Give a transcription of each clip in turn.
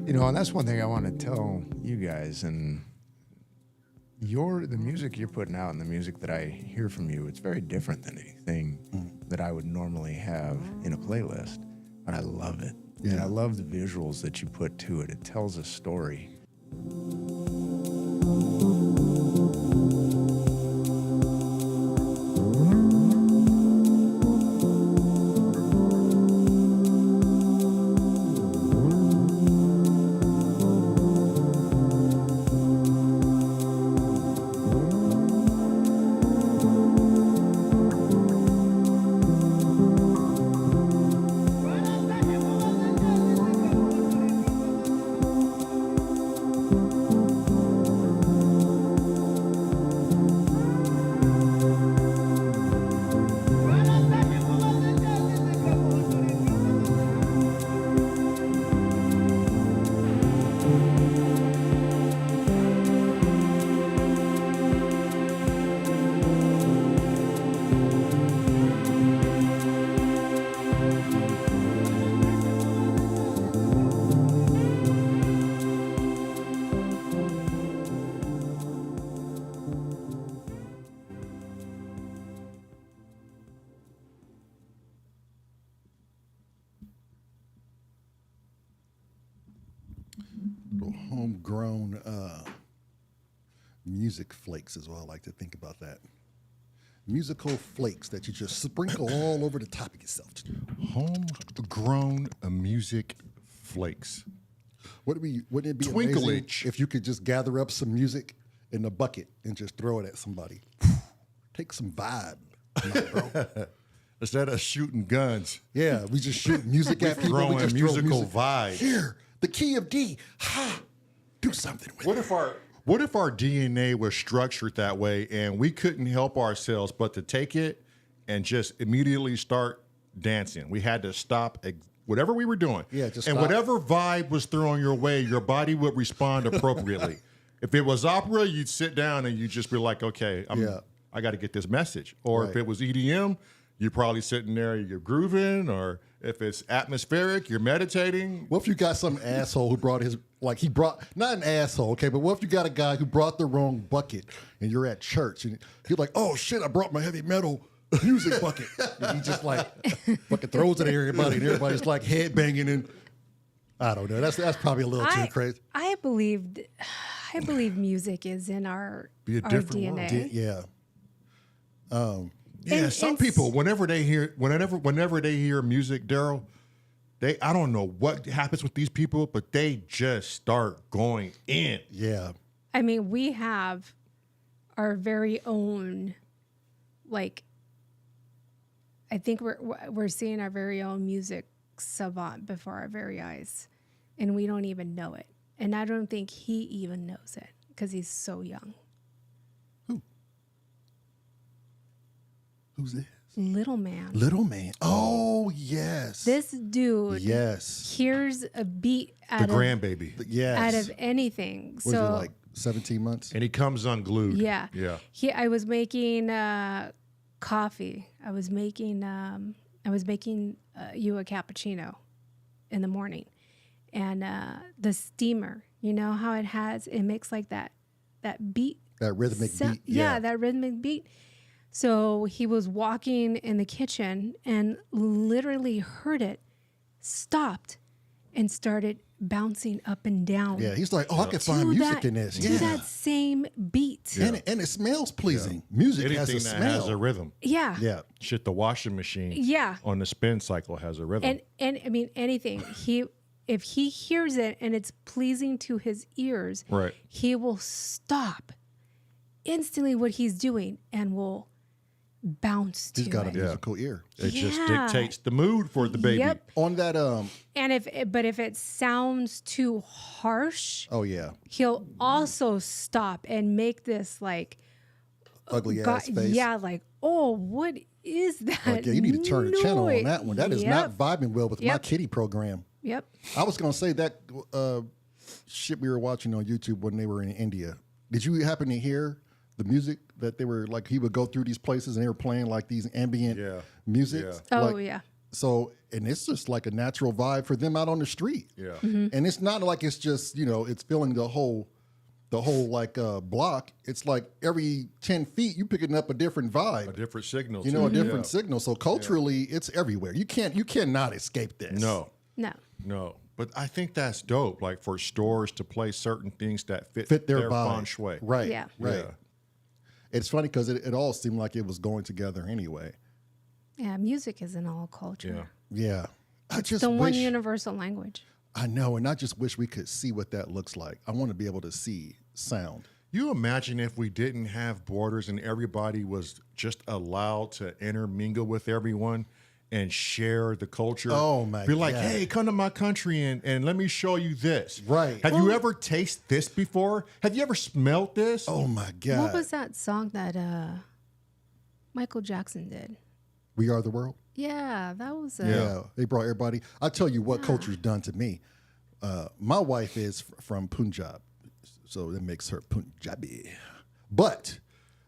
And that's one thing I want to tell you guys. And the music you're putting out and the music that I hear from you, it's very different than anything that I would normally have in a playlist. But I love it. Yeah. And I love the visuals that you put to it. It tells a story. Homegrown music flakes is what I like to think about that. Musical flakes that you just sprinkle all over the top of yourself. Homegrown music flakes. Wouldn't it be Twinklage. amazing if you could just gather up some music in a bucket and just throw it at somebody? Take some vibe, bro. Instead of shooting guns. Yeah, we just shoot music at people. Throwing We just musical throw vibes. Here, the key of D. Ha! Do something with it. What if our DNA was structured that way and we couldn't help ourselves but to take it and just immediately start dancing? We had to stop whatever we were doing. Yeah, just and stop. whatever vibe was thrown your way, your body would respond appropriately. If it was opera, you'd sit down and you'd just be like, okay, I got to get this message. Or if it was EDM, you're probably sitting there, you're grooving, or if it's atmospheric, you're meditating. What if you got some asshole who brought not an asshole, okay, but what if you got a guy who brought the wrong bucket and you're at church and you're like, oh shit, I brought my heavy metal music bucket. And he just like fucking throws it at everybody and everybody's like headbanging and I don't know. That's probably a little too crazy. I believe music is in our different DNA. world. Yeah. Yeah, some people, whenever they hear music, Daryl, I don't know what happens with these people, but they just start going in. Yeah. I mean, we have our very own, like, I think we're seeing our very own music savant before our very eyes, and we don't even know it. And I don't think he even knows it because he's so young. Who's this? Little Man. Little Man. Oh, yes. This dude hears a beat out of anything. Was it like 17 months? And he comes unglued. Yeah. Yeah. I was making coffee. I was making you a cappuccino in the morning. And the steamer, you know how it makes like that beat. That rhythmic beat. Yeah, that rhythmic beat. So he was walking in the kitchen and literally heard it, stopped, and started bouncing up and down. Yeah, he's like, I can find music in this. To that same beat. Yeah. And it smells pleasing. Yeah. Music Anything has a that smell. has a rhythm. Yeah. Yeah. Shit, the washing machine on the spin cycle has a rhythm. And I mean, anything. If he hears it and it's pleasing to his ears, he will stop instantly what he's doing and will bounce to it. He's got a musical ear. It just dictates the mood for the baby. Yep. On that and if it sounds too harsh, he'll also stop and make this like ugly ass face. Yeah, like, oh, what is that? Like, you need to turn the channel on that one. That is not vibing well with my kiddie program. Yep. I was gonna say that shit we were watching on YouTube when they were in India. Did you happen to hear the music that they were like? He would go through these places and they were playing like these ambient music. Oh like, yeah. So, and it's just like a natural vibe for them out on the street. Yeah. And it's not like it's just, it's filling the whole like block. It's like every 10 feet you picking up a different vibe. A different signal. A different signal. So culturally, it's everywhere. You cannot escape this. No. No. But I think that's dope. Like for stores to play certain things that fit their vibe. feng shui. Right. Yeah. Right. Yeah. It's funny because it all seemed like it was going together anyway. Yeah, music is in all culture. Yeah. Yeah. I just The one wish, universal language. I know, and I just wish we could see what that looks like. I want to be able to see sound. You imagine if we didn't have borders and everybody was just allowed to intermingle with everyone and share the culture. Oh, my Be like, God. hey, come to my country and let me show you this. Right. Have you ever tasted this before? Have you ever smelled this? Oh my God. What was that song that Michael Jackson did? We Are the World? Yeah, that was Yeah. They brought everybody. I'll tell you what culture's done to me. My wife is from Punjab, so that makes her Punjabi. But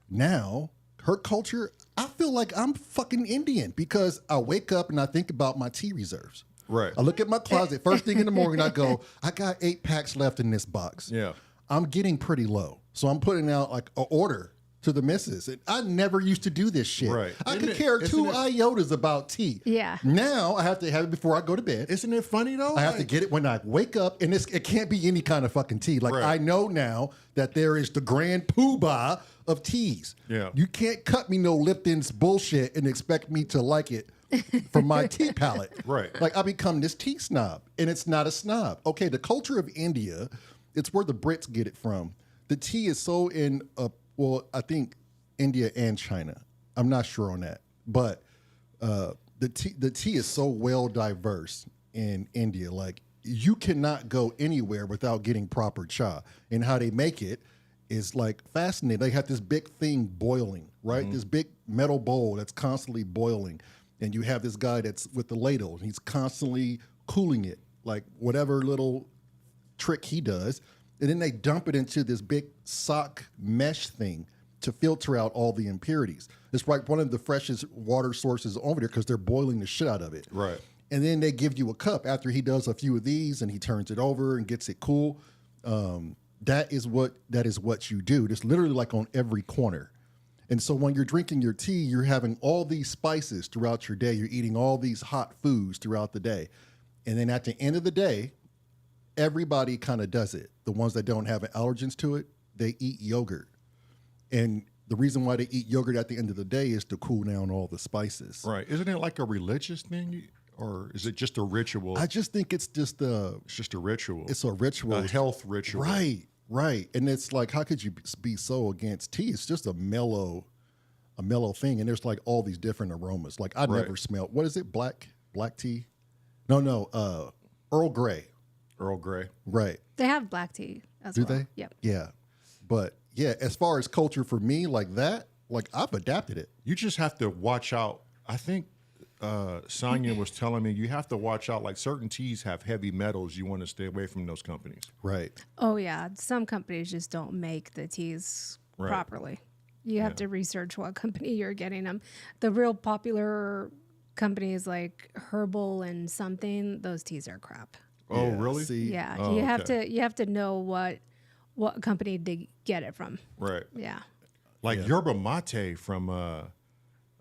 now her culture, I feel like I'm fucking Indian because I wake up and I think about my tea reserves. Right. I look at my closet first thing in the morning. I go, I got 8 packs left in this box. Yeah. I'm getting pretty low, so I'm putting out like an order to the missus. And I never used to do this shit. Right. I Isn't could it- care isn't 2 it- iotas about tea. Yeah. Now I have to have it before I go to bed. Isn't it funny though? I have to get it when I wake up, and it can't be any kind of fucking tea. Like Right. I know now that there is the grand poobah of teas. Yeah. You can't cut me no Lipton's bullshit and expect me to like it from my tea palette. Right. Like I become this tea snob, and it's not a snob. Okay, the culture of India, it's where the Brits get it from. The tea is so in, I think India and China. I'm not sure on that, but the tea is so well diverse in India. Like you cannot go anywhere without getting proper cha. And how they make it is like fascinating. They have this big thing boiling, right? This big metal bowl that's constantly boiling, and you have this guy that's with the ladle, and he's constantly cooling it, like whatever little trick he does. And then they dump it into this big sock mesh thing to filter out all the impurities. It's like one of the freshest water sources over there because they're boiling the shit out of it. Right. And then they give you a cup after he does a few of these and he turns it over and gets it cool. That is what you do. It's literally like on every corner. And so when you're drinking your tea, you're having all these spices throughout your day. You're eating all these hot foods throughout the day. And then at the end of the day, everybody kind of does it. The ones that don't have allergens to it, they eat yogurt. And the reason why they eat yogurt at the end of the day is to cool down all the spices. Right. Isn't it like a religious thing? Or is it just a ritual? I just think it's just It's just a ritual. it's a ritual. a health ritual. Right, right. And it's like, how could you be so against tea? It's just a mellow thing. And there's like all these different aromas. Like I never smelled, what is it? Black tea? No, Earl Grey. Earl Grey. Right. They have black tea as Do well. they? Yep. Yeah. But yeah, as far as culture for me, like that, like I've adapted it. You just have to watch out. I think Sonia was telling me you have to watch out. Like certain teas have heavy metals. You want to stay away from those companies. Right. Oh yeah, some companies just don't make the teas Right. properly. You have to research what company you're getting them. The real popular companies like Herbal and something, those teas are crap. Oh, Yeah, really? See, Yeah, Oh, you okay. have to know what company to get it from. Right. Yeah. Like yerba mate from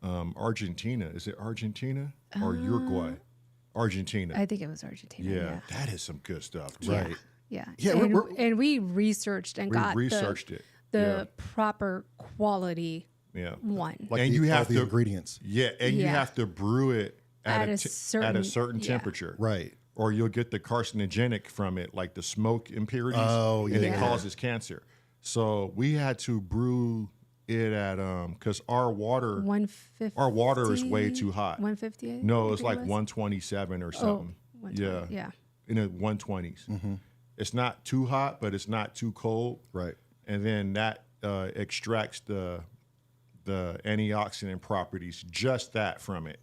Argentina. Is it Argentina or Uruguay? Argentina. I think it was Argentina. yeah, that is some good stuff. Too. Right. Yeah. Yeah, And we researched and We got researched it. the proper quality Yeah. one. Like And the, you have all the to- ingredients. Yeah, and you Yeah. have to brew it at a certain- certain yeah. temperature. Right. Or you'll get the carcinogenic from it, like the smoke impurities. Oh, And it yeah. causes cancer. So we had to brew it at because our water 150. our water is way too hot. 158. No, it's I think like it was? 127 or something. 120, Yeah. yeah. In the 120s. It's not too hot, but it's not too cold. Right. And then that extracts the antioxidant properties, just that from it,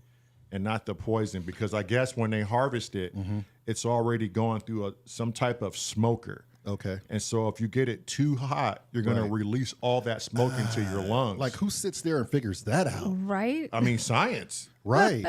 and not the poison. Because I guess when they harvest it, it's already going through some type of smoker. Okay. And so if you get it too hot, you're going to release all that smoke into your lungs. Like, who sits there and figures that out? Right. I mean, science. Right.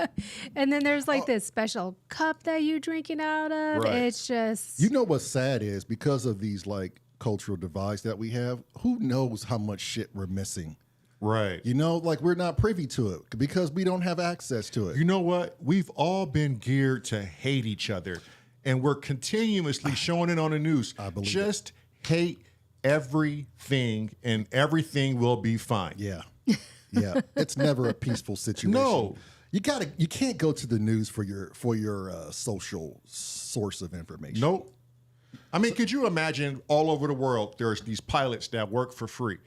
And then there's like this special cup that you drinking out of. Right. It's just, You know what's sad is because of these like cultural divides that we have, who knows how much shit we're missing? Right. You know, like we're not privy to it because we don't have access to it. You know what? We've all been geared to hate each other, and we're continuously showing it on the news. I believe Just hate everything, and everything will be fine. Yeah. Yeah. It's never a peaceful situation. No. You can't go to the news for your social source of information. Nope. I mean, could you imagine all over the world, there's these pilots that work for free.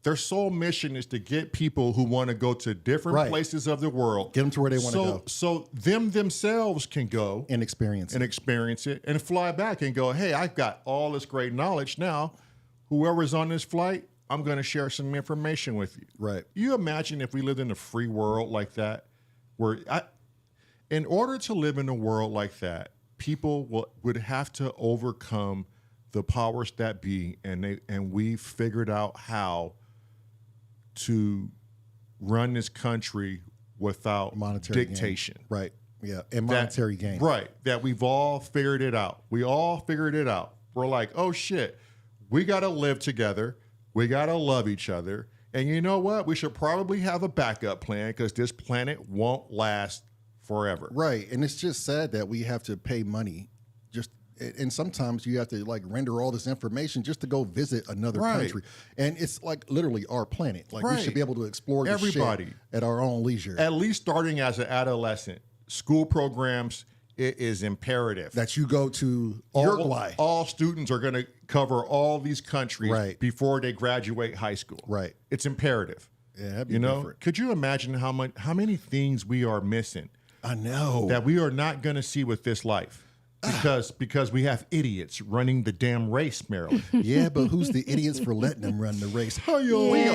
Their sole mission is to get people who want to go to different places of the world. Get them to where they want to go. So them themselves can go And experience it and fly back and go, hey, I've got all this great knowledge now. Whoever's on this flight, I'm going to share some information with you. Right. You imagine if we lived in a free world like that, in order to live in a world like that, people would have to overcome the powers that be, and we figured out how to run this country without monetary dictation. gain. Right. Yeah. And monetary gain. Right. That we've all figured it out. We all figured it out. We're like, oh shit, we got to live together. We got to love each other. And you know what? We should probably have a backup plan because this planet won't last forever. Right. And it's just sad that we have to pay money and sometimes you have to like render all this information just to go visit another country. And it's like literally our planet. Like we should be able to explore this shit at our own leisure. At least starting as an adolescent, school programs, it is imperative that you go to Uruguay. All students are going to cover all these countries before they graduate high school. Right. It's imperative. Yeah, that'd be different. Could you imagine how many things we are missing? I know. That we are not going to see with this life. Because we have idiots running the damn race, Marilyn. Yeah, but who's the idiots for letting them run the race? We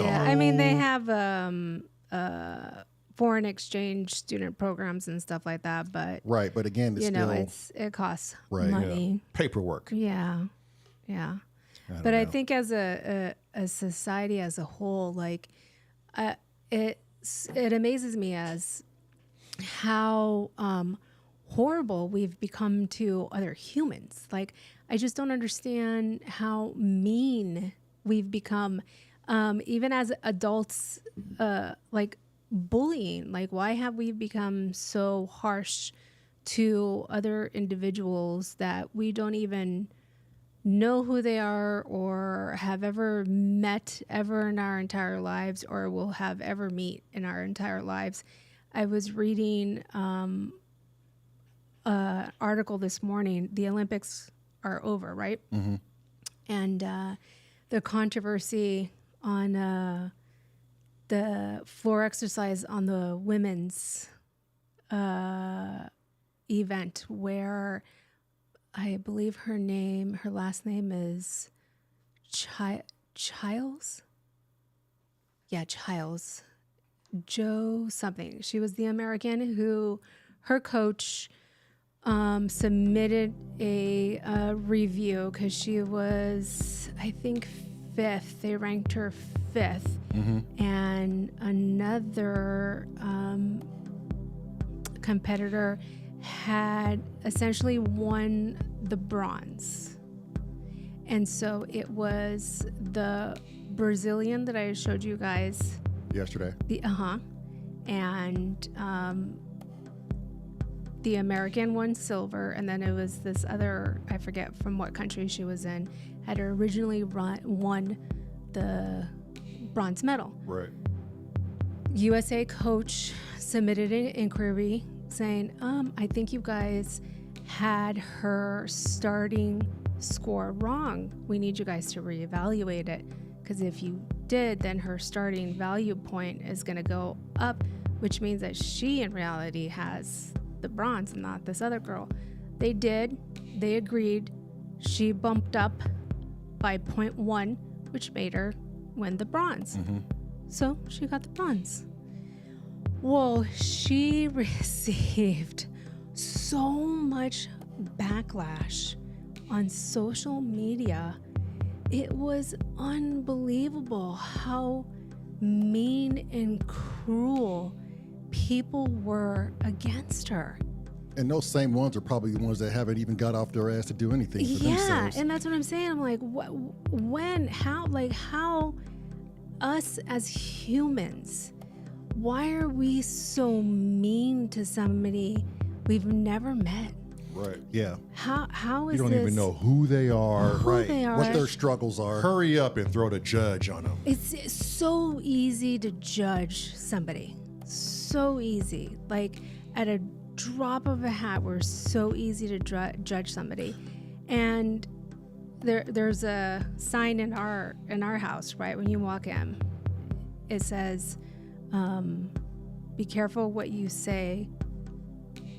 are. I mean, they have foreign exchange student programs and stuff like that, but but again, it costs money. Yeah. Paperwork. Yeah. But I think as a society as a whole, like it amazes me as how horrible we've become to other humans. Like, I just don't understand how mean we've become, even as adults. Like bullying, like why have we become so harsh to other individuals that we don't even know who they are or have ever met ever in our entire lives or will have ever meet in our entire lives? I was reading article this morning. The Olympics are over, right? Mm-hmm. And the controversy on the floor exercise on the women's event, where I believe her last name is Childs. Yeah, Childs. Joe something. She was the American who, her coach submitted a review because she was, I think, 5th. They ranked her 5th. Mm-hmm. And another competitor had essentially won the bronze. And so it was the Brazilian that I showed you guys yesterday. And the American won silver, and then it was this other, I forget from what country she was in, had originally won the bronze medal. Right. USA coach submitted an inquiry saying, I think you guys had her starting score wrong. We need you guys to reevaluate it, because if you did, then her starting value point is going to go up, which means that she in reality has the bronze and not this other girl. They did. They agreed. She bumped up by 0.1, which made her win the bronze. Mm-hmm. So she got the bronze. Well, she received so much backlash on social media, it was unbelievable how mean and cruel people were against her. And those same ones are probably the ones that haven't even got off their ass to do anything for Yeah, themselves. and that's what I'm saying. I'm like, how us as humans, why are we so mean to somebody we've never met? Right. Yeah. How is You don't this? even know who they are. Who they are. What their struggles are. Hurry up and throw the judge on them. It's so easy to judge somebody. So easy. Like at a drop of a hat, we're so easy to judge somebody. And there's a sign in our house, right? When you walk in, it says, be careful what you say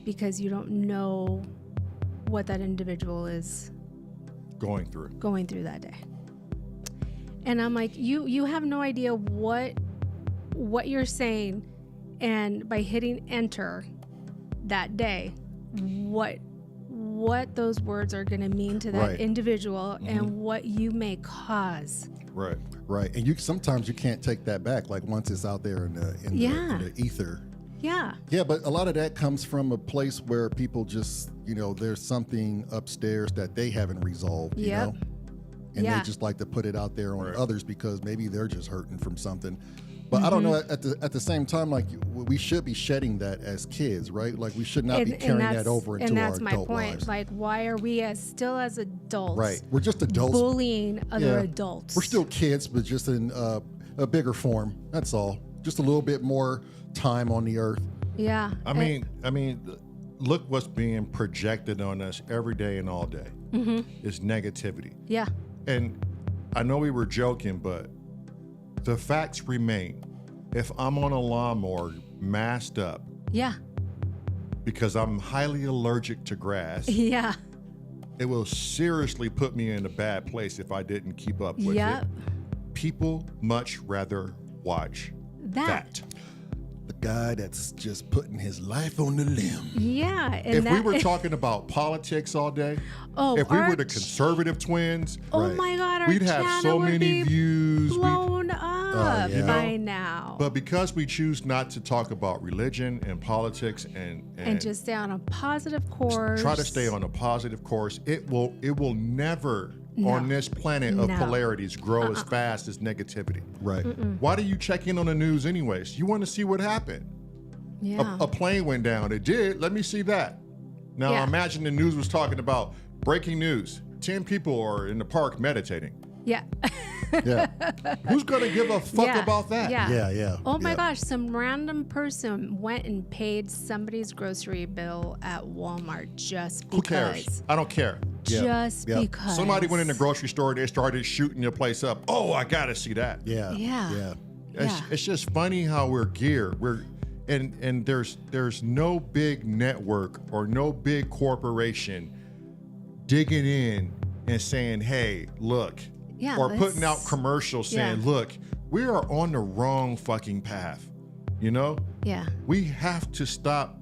because you don't know what that individual is Going through that day. And I'm like, you have no idea what you're saying, and by hitting enter that day, what those words are going to mean to that Right. individual and what you may cause. right. Right. And sometimes you can't take that back, like once it's out there in the ether. Yeah. Yeah, but a lot of that comes from a place where people just, there's something upstairs that they haven't resolved, you Yep. know? And Yeah. they just like to put it out there on Right. others because maybe they're just hurting from something. But I don't know, at the same time, like we should be shedding that as kids, right? Like we should not be carrying that over into our that's my adult point. lives. Like, why are we still as adults Right. We're just adults. bullying other Yeah. adults? We're still kids, but just in a bigger form. That's all. Just a little bit more time on the earth. Yeah. I mean, look what's being projected on us every day and all day. It's negativity. Yeah. And I know we were joking, but the facts remain. If I'm on a lawnmower masked up Yeah. because I'm highly allergic to grass, Yeah. it will seriously put me in a bad place if I didn't keep up with Yep. it. People much rather watch that. The guy that's just putting his life on the limb. Yeah. And If we that, were talking about politics all day, oh, if we our were the conservative twins, oh Right. my God, our we'd have channel so would many be views. blown up yeah. by now. But because we choose not to talk about religion and politics and just stay on a positive course. try to stay on a positive course, it will never on this planet of No. polarities grow as fast as negativity. Right. Why do you check in on the news anyways? You want to see what happened. Yeah. A plane went down. It did. Let me see that. Now Yeah. imagine the news was talking about breaking news. 10 people are in the park meditating. yeah. Yeah. Who's going to give a fuck Yeah. about that? Yeah. Yeah, yeah. Oh my yeah. gosh, some random person went and paid somebody's grocery bill at Walmart just Who because. cares? I don't care. Yeah. Just Yeah. because. Somebody went in the grocery store and they started shooting your place up. Oh, I got to see that. Yeah. Yeah. Yeah. Yeah. It's just funny how we're geared. And there's no big network or no big corporation digging in and saying, hey, look, Yeah, or let's- putting out commercials saying, yeah. look, we are on the wrong fucking path. You know? Yeah. We have to stop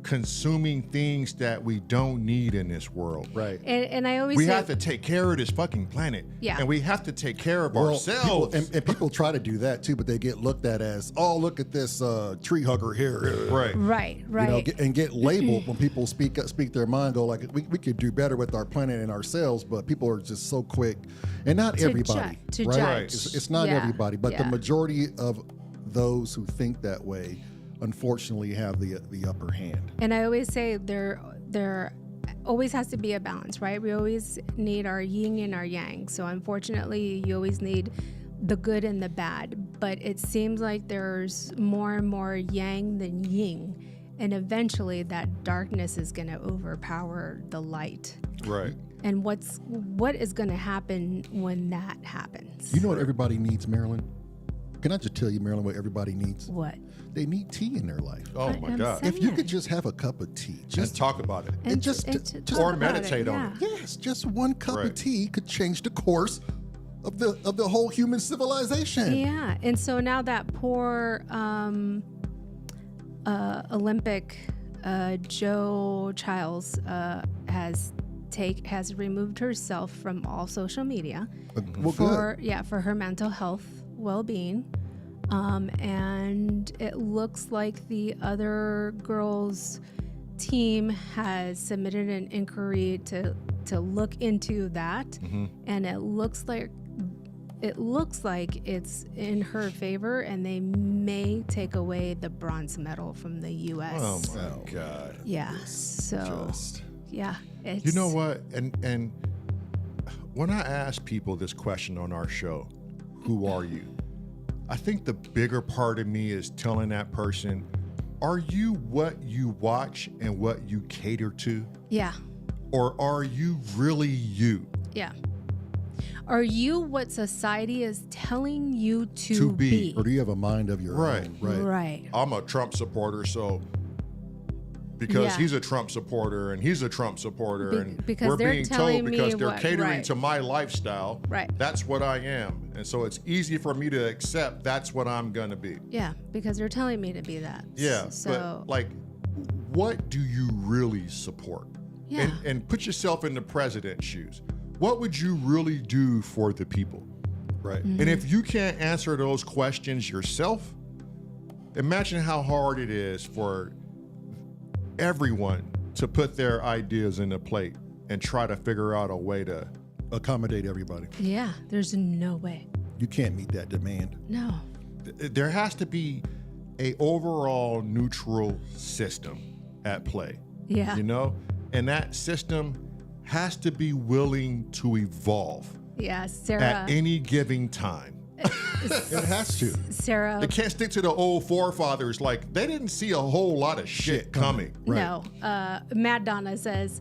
consuming things that we don't need in this world. Right. And I always We say, have to take care of this fucking planet. Yeah. And we have to take care of Well, ourselves. people, and people try to do that too, but they get looked at as, oh, look at this tree hugger here. right. right, right. You know, get labeled when people speak their mind, go like, we could do better with our planet and ourselves, but people are just so quick. And not To everybody, ju- to right? judge. It's not Yeah, everybody, but the yeah. majority of those who think that way, unfortunately, have the upper hand. And I always say there always has to be a balance, right? We always need our yin and our yang. So unfortunately, you always need the good and the bad. But it seems like there's more and more yang than yin. And eventually that darkness is going to overpower the light. Right. And what is going to happen when that happens? You know what everybody needs, Marilyn? Can I just tell you, Marilyn, what everybody needs? What? They need tea in their life. Oh I my am God. saying- If you could just have a cup of tea, Just talk about it. and just talk or about meditate on it. yes, just one cup of Right. tea could change the course of the whole human civilization. Yeah, and so now that poor Olympic Joe Childs has has removed herself from all social media Well, for good. for her mental health well-being. And it looks like the other girls' team has submitted an inquiry to look into that, and it looks like it's in her favor, and they may take away the bronze medal from the U.S. Oh my God. Yeah. So yeah, it's, You know what? And when I ask people this question on our show, who are you? I think the bigger part of me is telling that person, are you what you watch and what you cater to? Yeah. Or are you really you? Yeah. Are you what society is telling you to be? Or do you have a mind of your Right. own? Right. Right. I'm a Trump supporter, so because Yeah. he's a Trump supporter and he's a Trump supporter, and because we're they're being telling told because me they're what- catering right. to my lifestyle, Right. that's what I am. And so it's easy for me to accept that's what I'm gonna be. Yeah, because they're telling me to be that. Yeah, So but like, what do you really support? Yeah. And put yourself in the president's shoes. What would you really do for the people? Right. And if you can't answer those questions yourself, imagine how hard it is for everyone to put their ideas in a plate and try to figure out a way to. Accommodate everybody. yeah, there's no way. You can't meet that demand. No. There has to be a overall neutral system at play. Yeah. You know? And that system has to be willing to evolve Yeah, Sarah. at any given time. It has to. Sarah. They can't stick to the old forefathers. Like, they didn't see a whole lot of shit coming. Right. No. Mad Donna says,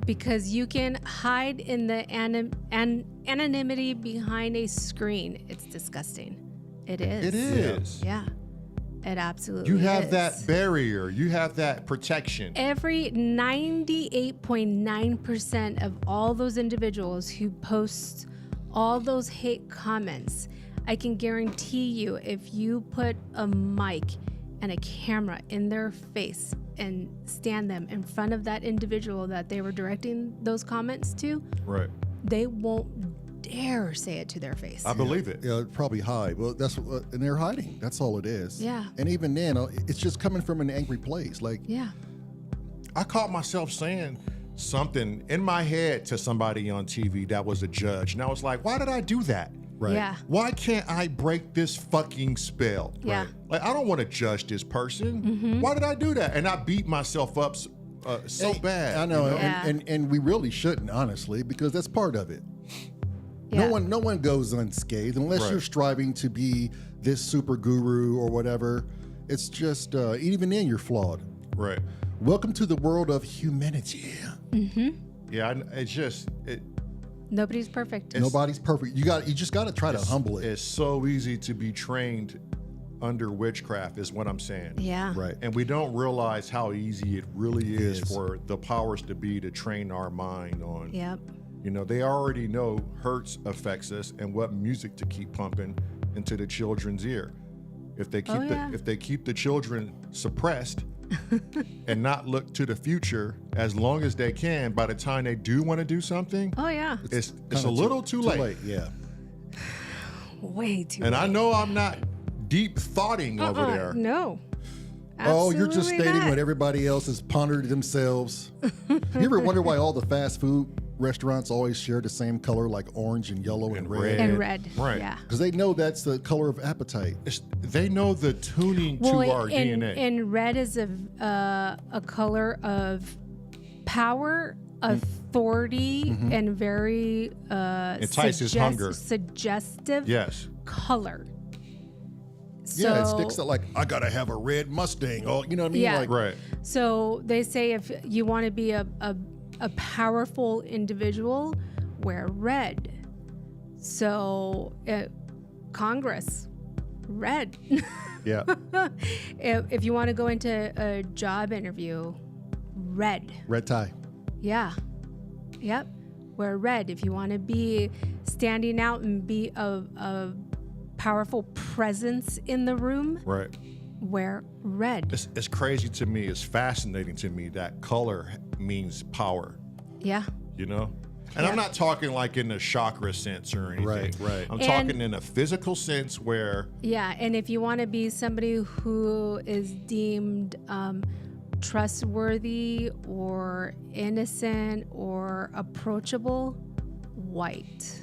because you can hide in the anonymity behind a screen. It's disgusting. It is. It is. Yeah. It absolutely You have is. that barrier. You have that protection. Every 98.9% of all those individuals who post all those hate comments, I can guarantee you, if you put a mic and a camera in their face and stand them in front of that individual that they were directing those comments to, Right. they won't dare say it to their face. I believe it. Yeah, probably hide. Well, that's what, and they're hiding. That's all it is. Yeah. And even then, it's just coming from an angry place. Like, Yeah. I caught myself saying something in my head to somebody on TV that was a judge. And I was like, why did I do that? right. Yeah. Why can't I break this fucking spell? Yeah. Like, I don't want to judge this person. Why did I do that? And I beat myself up so bad. I know, you Yeah. and we really shouldn't, honestly, because that's part of it. Yeah. No one goes unscathed unless Right. you're striving to be this super guru or whatever. It's just even then you're flawed. Right. Welcome to the world of humanity. Yeah. It's just, Nobody's perfect. Nobody's perfect. You just got to try to humble it. it's so easy to be trained under witchcraft, is what I'm saying. Yeah. Right. And we don't realize how easy it really is is. for the powers to be to train our mind on. Yep. You know, they already know Hertz affects us and what music to keep pumping into the children's ear. If they keep if they keep the children suppressed and not look to the future as long as they can, by the time they do want to do something, Oh, yeah. it's Kinda a little too late. Yeah. Way too And late. I know I'm not deep thoughting over there. No. Oh, you're just Absolutely stating not. what everybody else has pondered themselves. You ever wonder why all the fast food restaurants always share the same color, like orange and yellow and And red? red. And red. Right. Yeah. Because they know that's the color of appetite. They know the tuning to our DNA. And red is a color of power, authority, and very Entices hunger. suggestive Yes. color. Yeah, it So- sticks out like, I got to have a red Mustang. Oh, you know what I mean? Yeah. Like, Right. So they say if you want to be a powerful individual, wear red. So Congress, red. yeah. If you want to go into a job interview, red. Red tie. Yeah. Yep. Wear red. If you want to be standing out and be a powerful presence in the room, Right. wear red. It's crazy to me. It's fascinating to me that color means power. Yeah. you know? And I'm not talking like in the chakra sense or anything. Right. I'm talking in a physical sense where... Yeah, and if you want to be somebody who is deemed trustworthy or innocent or approachable, white.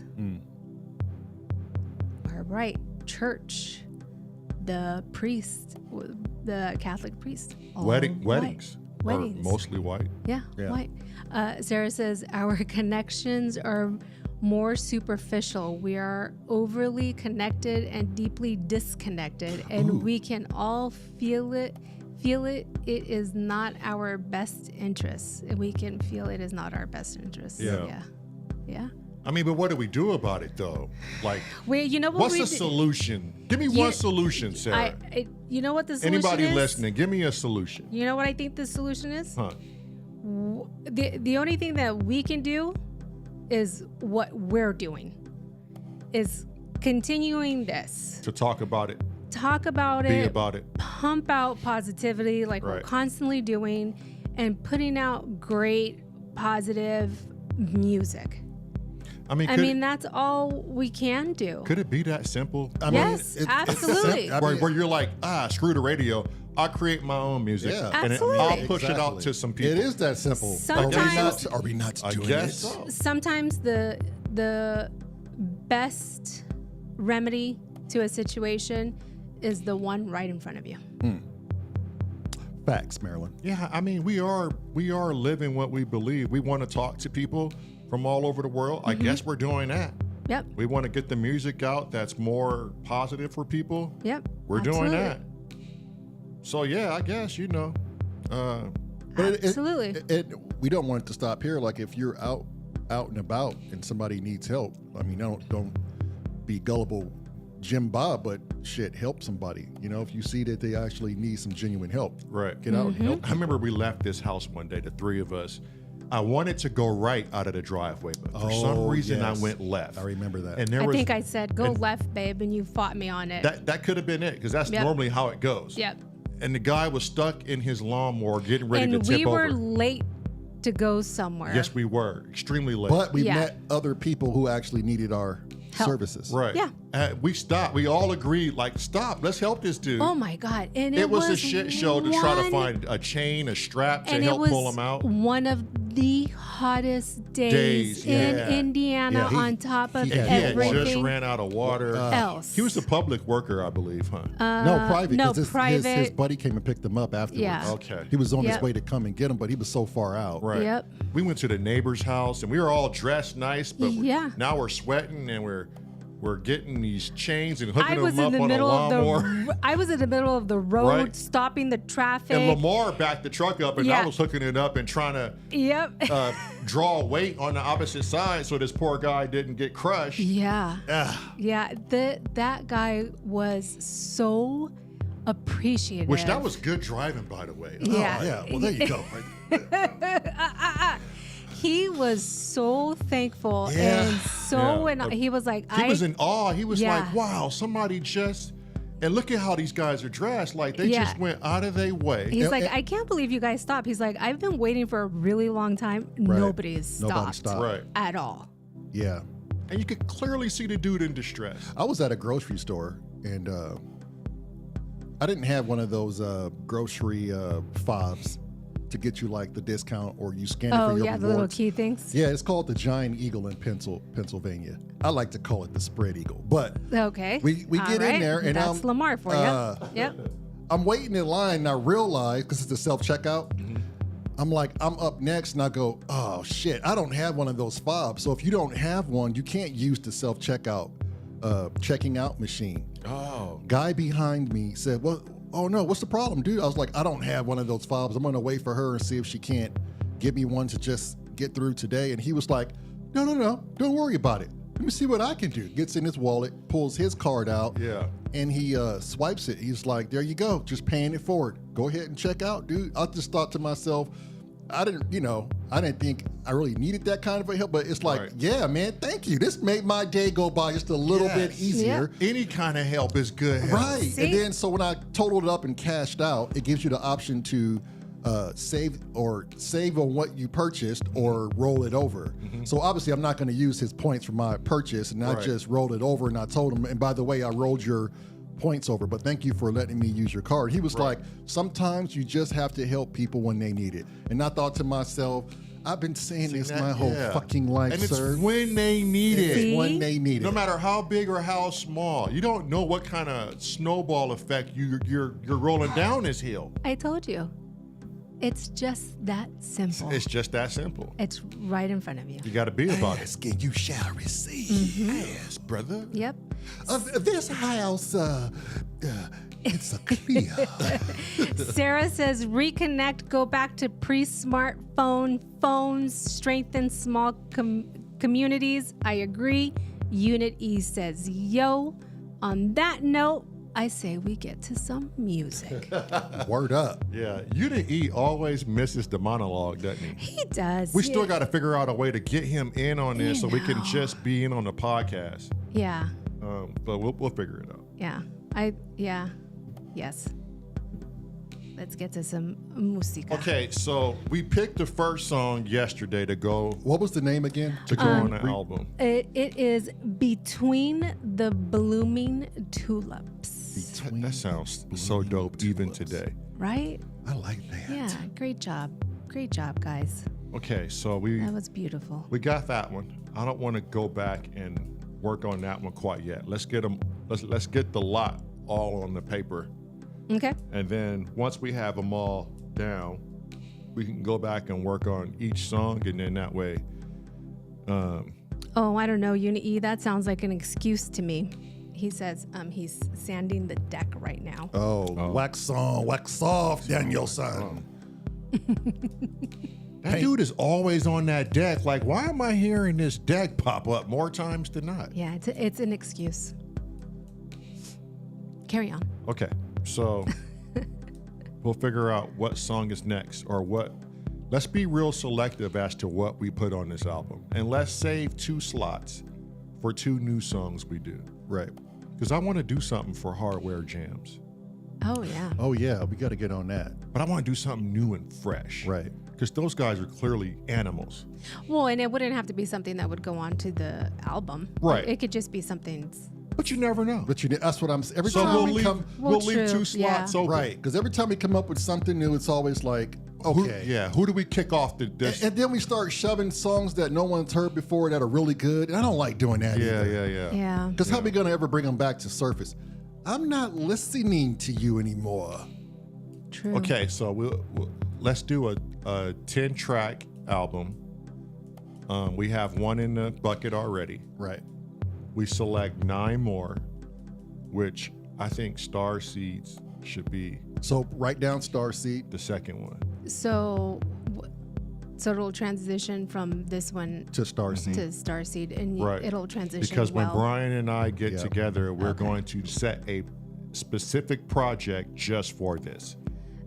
Or right, church, the priest, the Catholic priest. Weddings. Weddings. Are mostly white. Yeah, white. Sarah says, our connections are more superficial. We are overly connected and deeply disconnected, and we can all feel it. It is not our best interest. We can feel it is not our best interest. Yeah. Yeah. I mean, but what do we do about it, though? Like, You know what what's we the do- solution? Give me one solution, Sarah. You know what the solution Anybody is? listening, give me a solution. You know what I think the solution is? Huh. The only thing that we can do is what we're doing, is continuing this. To talk about it, Talk about be it, about it. pump out positivity like we're Right. constantly doing, and putting out great, positive music. I mean, I mean, that's all we can do. could it be that simple? I mean, Yes, absolutely. I mean, Where you're like, screw the radio. I'll create my own music. Yeah. And Absolutely. I'll push it out Exactly. to some people. It is that simple. Sometimes- Are we not I doing guess it? so. Sometimes the best remedy to a situation is the one right in front of you. Facts, Marilyn. Yeah, I mean, we are living what we believe. We want to talk to people from all over the world. I guess we're doing that. Yep. We want to get the music out that's more positive for people. Yep. We're doing Absolutely. that. So yeah, I guess But Absolutely. we don't want it to stop here. Like if you're out and about and somebody needs help, I mean, don't be gullible Jim Bob, but shit, help somebody. You know, if you see that they actually need some genuine help, right. get out and help. I remember we left this house one day, the three of us. I wanted to go right out of the driveway, but for some Oh, reason yes. I went left. I remember that. And there I was think I said, go left, babe, and you fought me on it. that could have been it because that's Yep. normally how it goes. Yep. And the guy was stuck in his lawnmower getting ready And to tip we were over. late to go somewhere. Yes, we were extremely late. But we Yeah. met other people who actually needed our Help. services. right. Yeah. We stopped. We all agreed, like, stop. Let's help this dude. Oh my God. And it was a was shit show to try to one- find a chain, a strap to and help it was pull him out. one of the hottest days Yeah. in Indiana, Yeah, he- on top of he And he had just everything ran out of water. else. He was a public worker, I believe, huh? No, private. no, 'cause his private. buddy came and picked him up afterwards. Yeah. Okay. He was on his Yep. way to come and get him, but he was so far out. Right. Yep. We went to the neighbor's house and we were all dressed nice, but Yeah. now we're sweating and we're getting these chains and hooking I was them in up the on a middle of lawnmower. I was in the middle of the road, Right. stopping the traffic. And Lamar backed the truck up, and Yeah. I was hooking it up and trying to Yep. draw weight on the opposite side so this poor guy didn't get crushed. Yeah. Ah, Yeah. That guy was so appreciative. which that was good driving, by the way. Yeah. Oh, yeah. Well, there you go. He was so thankful Yeah. and so, Yeah. and he was like, He was in awe. He was Yeah. like, wow, somebody just, and look at how these guys are dressed. Like they Yeah. just went out of their way. He's like, I can't believe you guys stopped. He's like, I've been waiting for a really long time. Right. Nobody's stopped, Nobody stopped. Right. at all. Yeah. And you could clearly see the dude in distress. I was at a grocery store and I didn't have one of those grocery fobs to get you like the discount or you scan it Oh for your yeah, the little rewards. key things. Yeah, it's called the Giant Eagle in Pennsylvania. I like to call it the Spread Eagle, but Okay. we All get in right. there and that's Lamar for you. Yep. I'm waiting in line and I realize, because it's a self-checkout, Mm-hmm. I'm like, I'm up next and I go, oh shit, I don't have one of those fobs. So if you don't have one, you can't use the self-checkout checking out machine. Oh. Guy behind me said, well, oh no, what's the problem, dude? I was like, I don't have one of those fobs. I'm gonna wait for her and see if she can't give me one to just get through today. And he was like, no, don't worry about it. Let me see what I can do. Gets in his wallet, pulls his card out, Yeah. and he swipes it. He's like, there you go, just paying it forward. Go ahead and check out, dude. I just thought to myself, I didn't think I really needed that kind of a help, but it's like, Right. yeah, man, thank you. This made my day go by just a little bit Yes. easier. Any kind of help is good help. Right. See? And then so when I totaled it up and cashed out, it gives you the option to save on what you purchased or roll it over. So obviously I'm not going to use his points for my purchase, and I just rolled it over, and I told him, and by the way, I rolled your points over, but thank you for letting me use your card. He was like, sometimes you just have to help people when they need it. And I thought to myself, I've been saying this my whole fucking life, and sir. it's when they need it. It's when they need it. No matter how big or how small. You don't know what kind of snowball effect you're rolling down this hill. I told you. It's just that simple. It's just that simple. It's right in front of you. You got to be about it. Ask and you shall receive. Yes, brother. Yep. This house, it's a clear. Sarah says reconnect, go back to pre-smartphone phones, strengthen small communities. I agree. Unit E says yo. On that note, I say we get to some music. Word up. Yeah, Unit E always misses the monologue, doesn't he? He does. We still got to figure out a way to get him in on this so we can know. just be in on the podcast. Yeah. But we'll figure it out. Yeah. Yes. Let's get to some música. Okay, so we picked the first song yesterday to go What was the name again? on the album. It is Between the Blooming Tulips. That sounds so dope even today. Right? I like that. Yeah. Great job. Great job, guys. Okay, so That was beautiful. we got that one. I don't want to go back and work on that one quite yet. Let's get them. Let's get the lot all on the paper. Okay. And then once we have them all down, we can go back and work on each song, and then that way. Oh, I don't know, Unit E. That sounds like an excuse to me. He says he's sanding the deck right now. Oh, wax on, wax off, Daniel-san. That dude is always on that deck. Like, why am I hearing this deck pop up more times than not? Yeah, it's an excuse. Carry on. Okay, so we'll figure out what song is next, or what. Let's be real selective as to what we put on this album, and let's save 2 slots for 2 new songs we do. Right. Because I want to do something for Hardware Jams, Oh, yeah. Oh, yeah, we got to get on that. but I want to do something new and fresh. Right. Because those guys are clearly animals. Well, and it wouldn't have to be something that would go on to the album. Right. It could just be something. But you never know. But that's what I'm saying. Every So time we'll we leave, come, we'll leave true, 2 slots yeah. open. right, because every time we come up with something new, it's always like, okay. Who do we kick off this? And then we start shoving songs that no one's heard before that are really good. And I don't like doing that either. Yeah. Because how are we going to ever bring them back to surface? I'm not listening to you anymore. True. Okay, so let's do a 10-track album. We have 1 in the bucket already. Right. We select 9 more, which I think Star Seeds should be So write down Starseed. the second one. So it'll transition from this one To Starseed. to Starseed, and Right. it'll transition Because when well. Brian and I get Yeah. together, we're going to set a specific project just for this.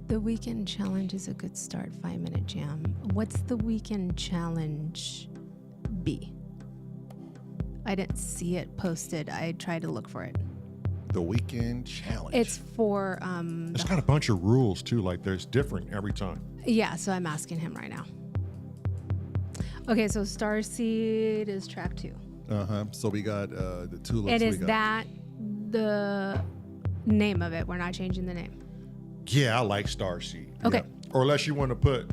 The weekend challenge is a good start. 5-minute jam. What's the weekend challenge be? I didn't see it posted. I tried to look for it. The Weekend Challenge. It's for It's got a bunch of rules too. Like there's different every time. yeah. So I'm asking him right now. Okay, so Starseed is track 2. So we got the tulips. And we is got. that the name of it? We're not changing the name. Yeah, I like Starseed. Okay. Yeah. Or unless you want to put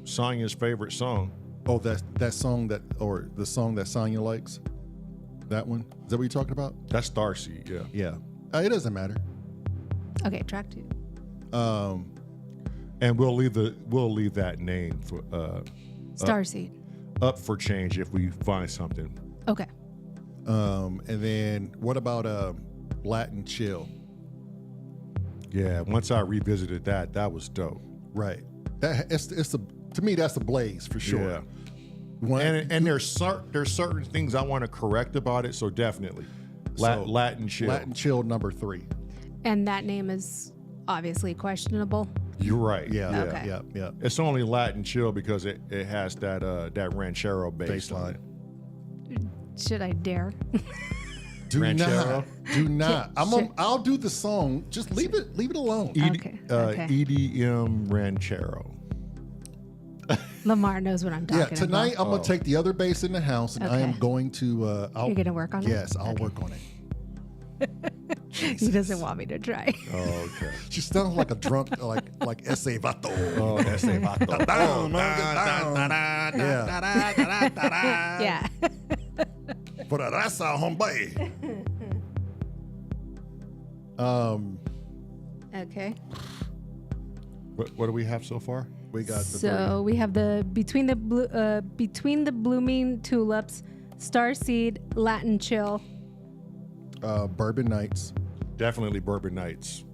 Sonya's favorite song. Oh, that song or the song that Sonya likes? That one? Is that what you're talking about? That's Starseed, yeah. Yeah. It doesn't matter. Okay, track 2. And we'll leave that name for Starseed. up for change if we find something. Okay. And then what about Latin Chill? Yeah, once I revisited that was dope. Right. To me that's a blaze for sure. Yeah. One- And there's certain things I want to correct about it, so definitely. So, Latin Chill. Latin Chill number 3. And that name is obviously questionable. You're right. Yeah. Okay. Yeah. It's only Latin Chill because it has that ranchero bass Baseline. line. Should I dare? Do Ranchero. not. I'll do the song. Just leave it alone. Okay. EDM Ranchero. Lamar knows what I'm talking Yeah, tonight about. I'm gonna take the other bass in the house, and I am Okay. going to. You're gonna work on it? Yes, I'll Okay. work on it. He doesn't want me to try. Oh, okay. She sounds like a drunk, like S.A. Vato. Oh, that's a vato. Yeah. Yeah. For the raza, hombre. Okay. What do we have so far? We got the So we have the between the blooming tulips, Starseed, Latin Chill. Bourbon Nights. Definitely Bourbon Nights.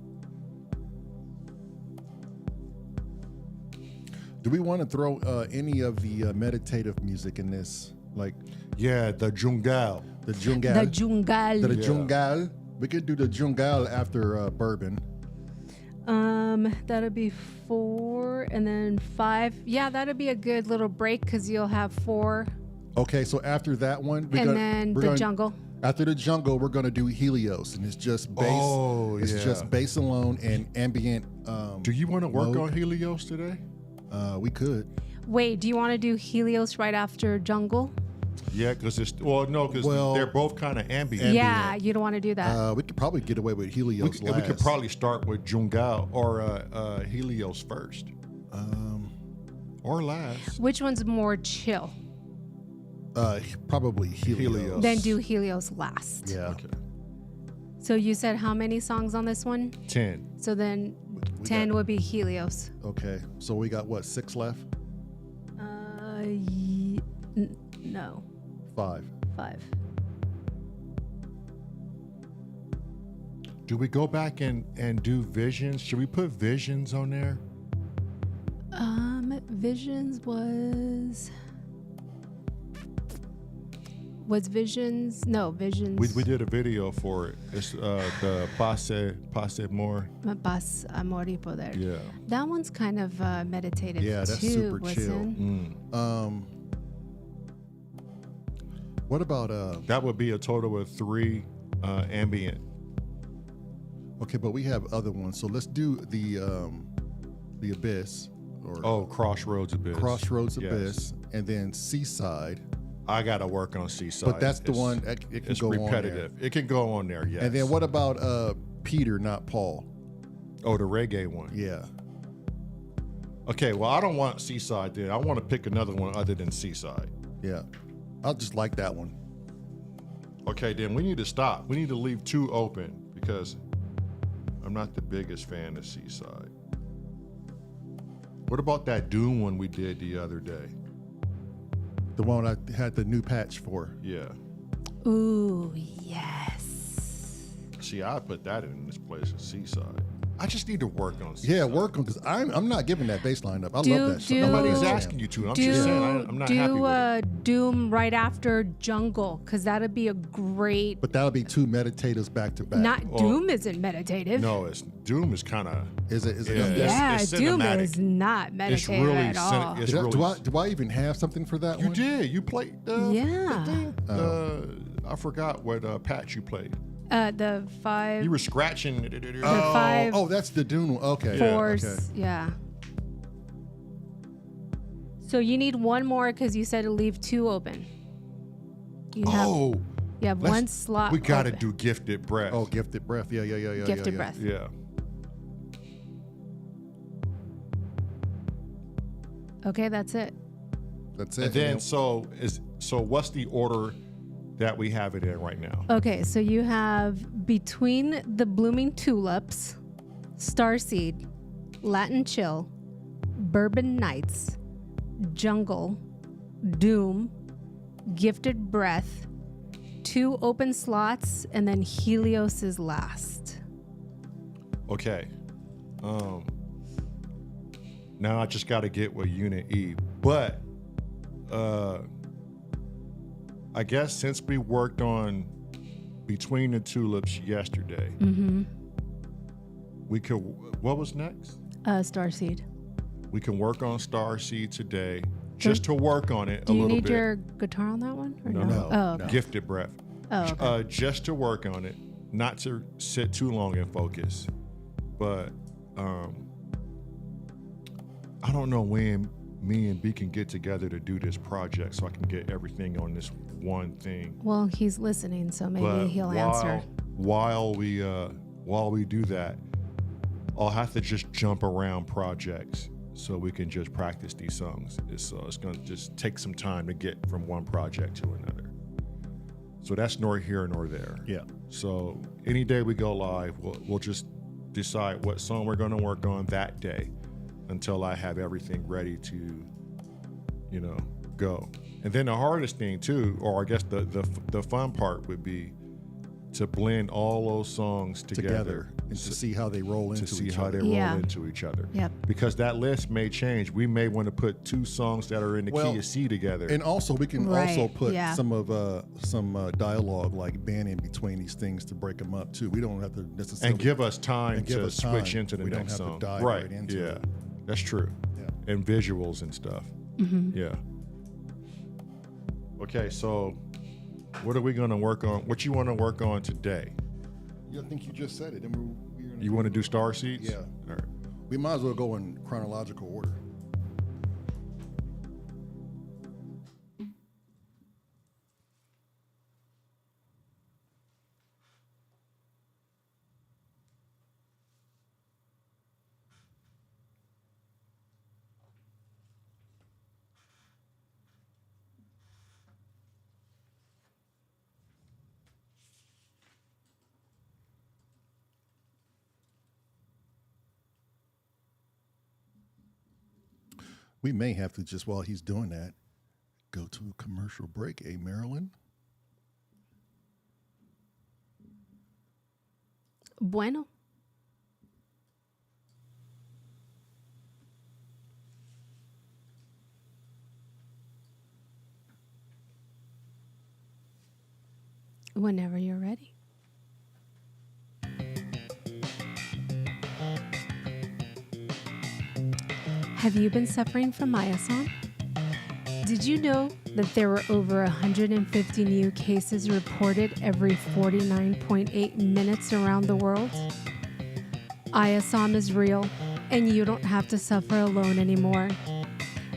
Do we want to throw any of the meditative music in this? Like Yeah, the Jungle. the jungle? The Jungal. The jungle. We could do the jungle after bourbon. That'll be 4 and then 5. Yeah, that'll be a good little break because you'll have 4 Okay, so after that one, and then the jungle. After the jungle, we're gonna do Helios, and it's just bass. Oh, it's yeah. just bass alone and ambient. Do you want to work mode. on Helios today? We could. Wait, do you want to do Helios right after jungle? Yeah, because they're both kind of ambient. Yeah, you don't want to do that. We could probably get away with Helios We last. could probably start with Jungal or Helios first. Or last. Which one's more chill? Probably Helios. Helios. Then do Helios last. Yeah. Okay. So you said how many songs on this one? 10. So then 10 would be Helios. Okay. So we got what, 6 left? No, 5. 5. Do we go back and do visions? Should we put visions on there? Visions was Visions? No, Visions. We did a video for it. It's the Passe More. Bas Amor y Poder. Yeah. That one's kind of meditative Yeah, that's too. super wasn't? chill. What about That would be a total of 3 ambient. okay, but we have other ones. So let's do the Abyss or Crossroads Abyss. Crossroads Yes. Abyss, and then Seaside. I gotta work on Seaside. But that's the one it can It's go repetitive. on there. It can go on there, yes. And then what about Peter, not Paul? Oh, the reggae one. Yeah. Okay, well, I don't want Seaside then. I want to pick another one other than Seaside. Yeah. I'll just like that one. Okay, then we need to stop. We need to leave 2 open because I'm not the biggest fan of Seaside. What about that Doom one we did the other day? The one I had the new patch for. Yeah. Ooh, yes. See, I put that in this place of Seaside. I just need to work on Seaside. Yeah, work on because I'm not giving that bass line up. I Do- love that shit. do- Nobody's Do- asking you to. I'm just saying I'm not happy with it. Doom right after Jungle because that'd be a great. But that'll be 2 meditatives back to back. Not Doom isn't meditative. No, it's Doom is kind of. Is it? Yeah. Yeah, It's Doom cinematic. is not meditative at all. It's Do really. I even have something for that You one? did. You played. Yeah. The thing. I forgot what patch you played. The 5 You were scratching. the 5 Oh, that's the Dune one. Okay. fours. Okay. Yeah. So you need one more because you said to leave 2 open. You have Oh, you have let's- one slot. we got to open. do Gifted Breath. Oh, Gifted Breath. Yeah. Gifted yeah. Breath. Yeah. Okay, that's it. That's it. And then so what's the order that we have it in right now? Okay, so you have Between the Blooming Tulips, Starseed, Latin Chill, Bourbon Nights, Jungle, Doom, Gifted Breath, 2 open slots, and then Helios is last. Okay. Now I just got to get with Unit E, but I guess since we worked on Between the Tulips yesterday, we could. What was next? Starseed. We can work on Starseed today, just to work on it Do a you little need bit. your guitar on that one? Or No. Oh, okay. Gifted Breath. Oh, okay. Just to work on it, not to sit too long and focus. But I don't know when me and B can get together to do this project so I can get everything on this one thing. Well, he's listening, so maybe But he'll answer. while we do that, I'll have to just jump around projects so we can just practice these songs. It's going to just take some time to get from one project to another. So that's nor here nor there. Yeah. So any day we go live, we'll just decide what song we're going to work on that day until I have everything ready to, go. And then the hardest thing too, or I guess the fun part would be to blend all those songs together And to see how they roll into to see each how other. they roll Yeah. into each other. Yep. Because that list may change. We may want to put two songs that are in the Well, key of C together. And also, we can Right, also put yeah. some dialogue like band in between these things to break them up too. We don't have to necessarily and give us time and give to us switch time. into the We don't next have to song. dive right. right into yeah. it. That's true. Yeah. And visuals and stuff. Mm-hmm. Yeah. Okay, so what are we going to work on? What you want to work on today? Yeah, I think you just said it. Then we're gonna You want to do star seeds? Yeah. All right. We might as well go in chronological order. We may have to just while he's doing that, go to a commercial break, Marilyn? Bueno. Whenever you're ready. Have you been suffering from ISOM? Did you know that there were over 150 new cases reported every 49.8 minutes around the world? ISOM is real, and you don't have to suffer alone anymore.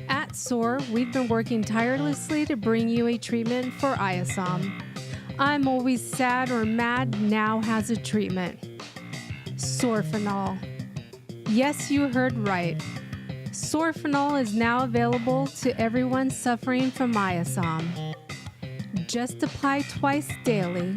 At S.O.R, we've been working tirelessly to bring you a treatment for ISOM. I'm always sad or mad now has a treatment. Sorfinol. Yes, you heard right. Sorfinol is now available to everyone suffering from ISOM. Just apply twice daily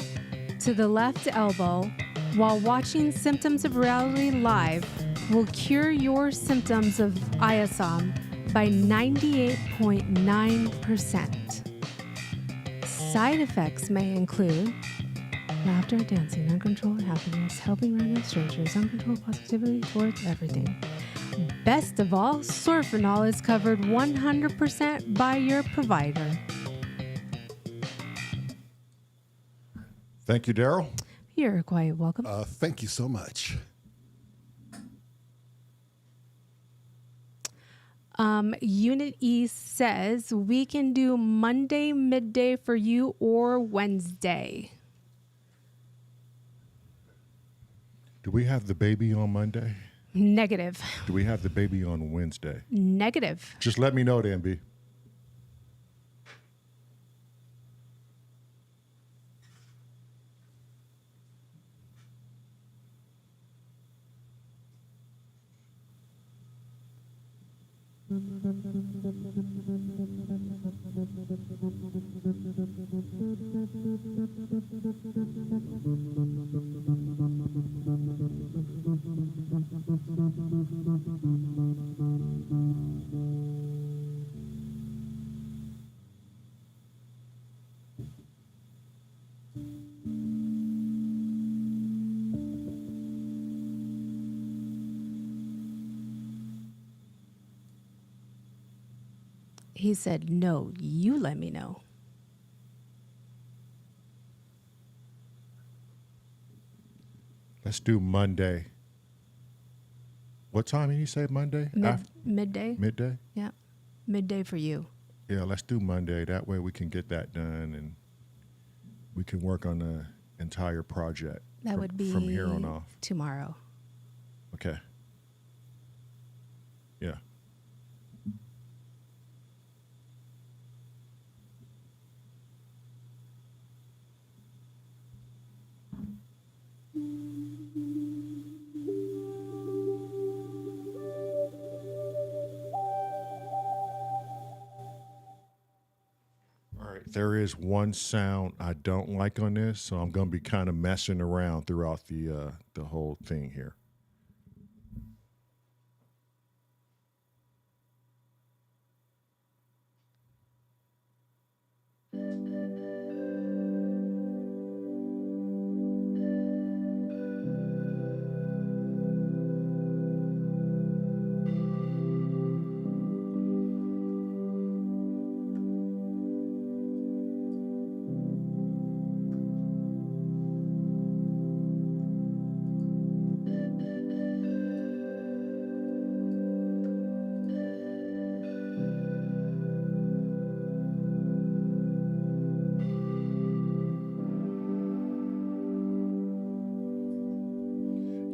to the left elbow while watching Symptoms of Reality live will cure your symptoms of ISOM by 98.9%. Side effects may include laughter, dancing, uncontrolled happiness, helping random strangers, uncontrolled positivity towards everything. Best of all, Sorfinol is covered 100% by your provider. Thank you, Daryl. You're quite welcome. Thank you so much. Unit E says we can do Monday midday for you or Wednesday. Do we have the baby on Monday? Negative. Do we have the baby on Wednesday? Negative. Just let me know then, B. He said, no, you let me know. Let's do Monday. What time did you say Monday? Midday? Midday? Yeah. Midday for you. Yeah, let's do Monday. That way we can get that done and we can work on the entire project. That would be from here on off. tomorrow. Okay. Yeah. All right, there is one sound I don't like on this, so I'm going to be kind of messing around throughout the whole thing here.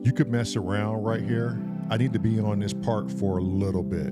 You could mess around right here. I need to be on this part for a little bit.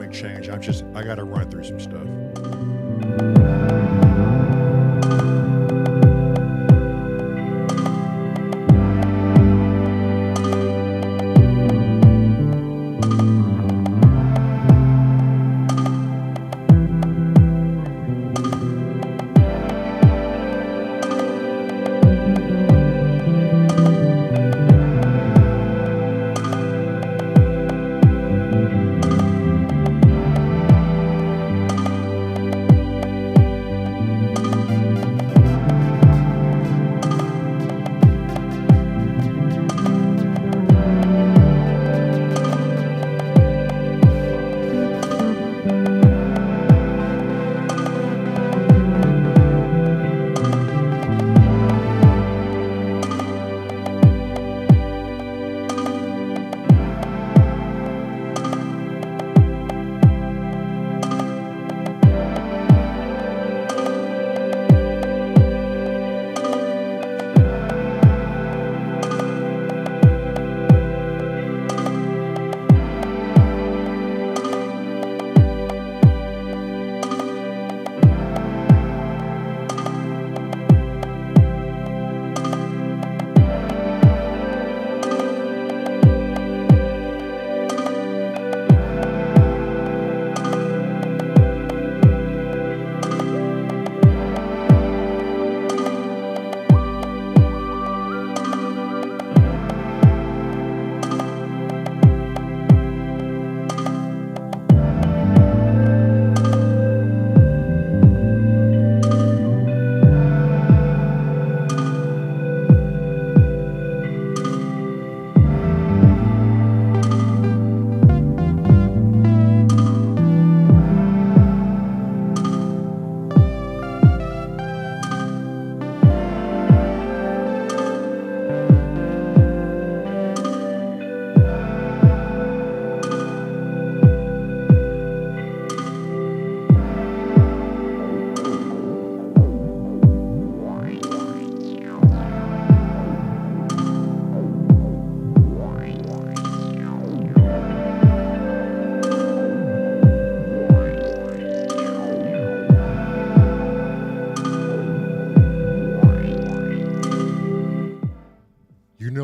dynamic change. I got to run through some stuff.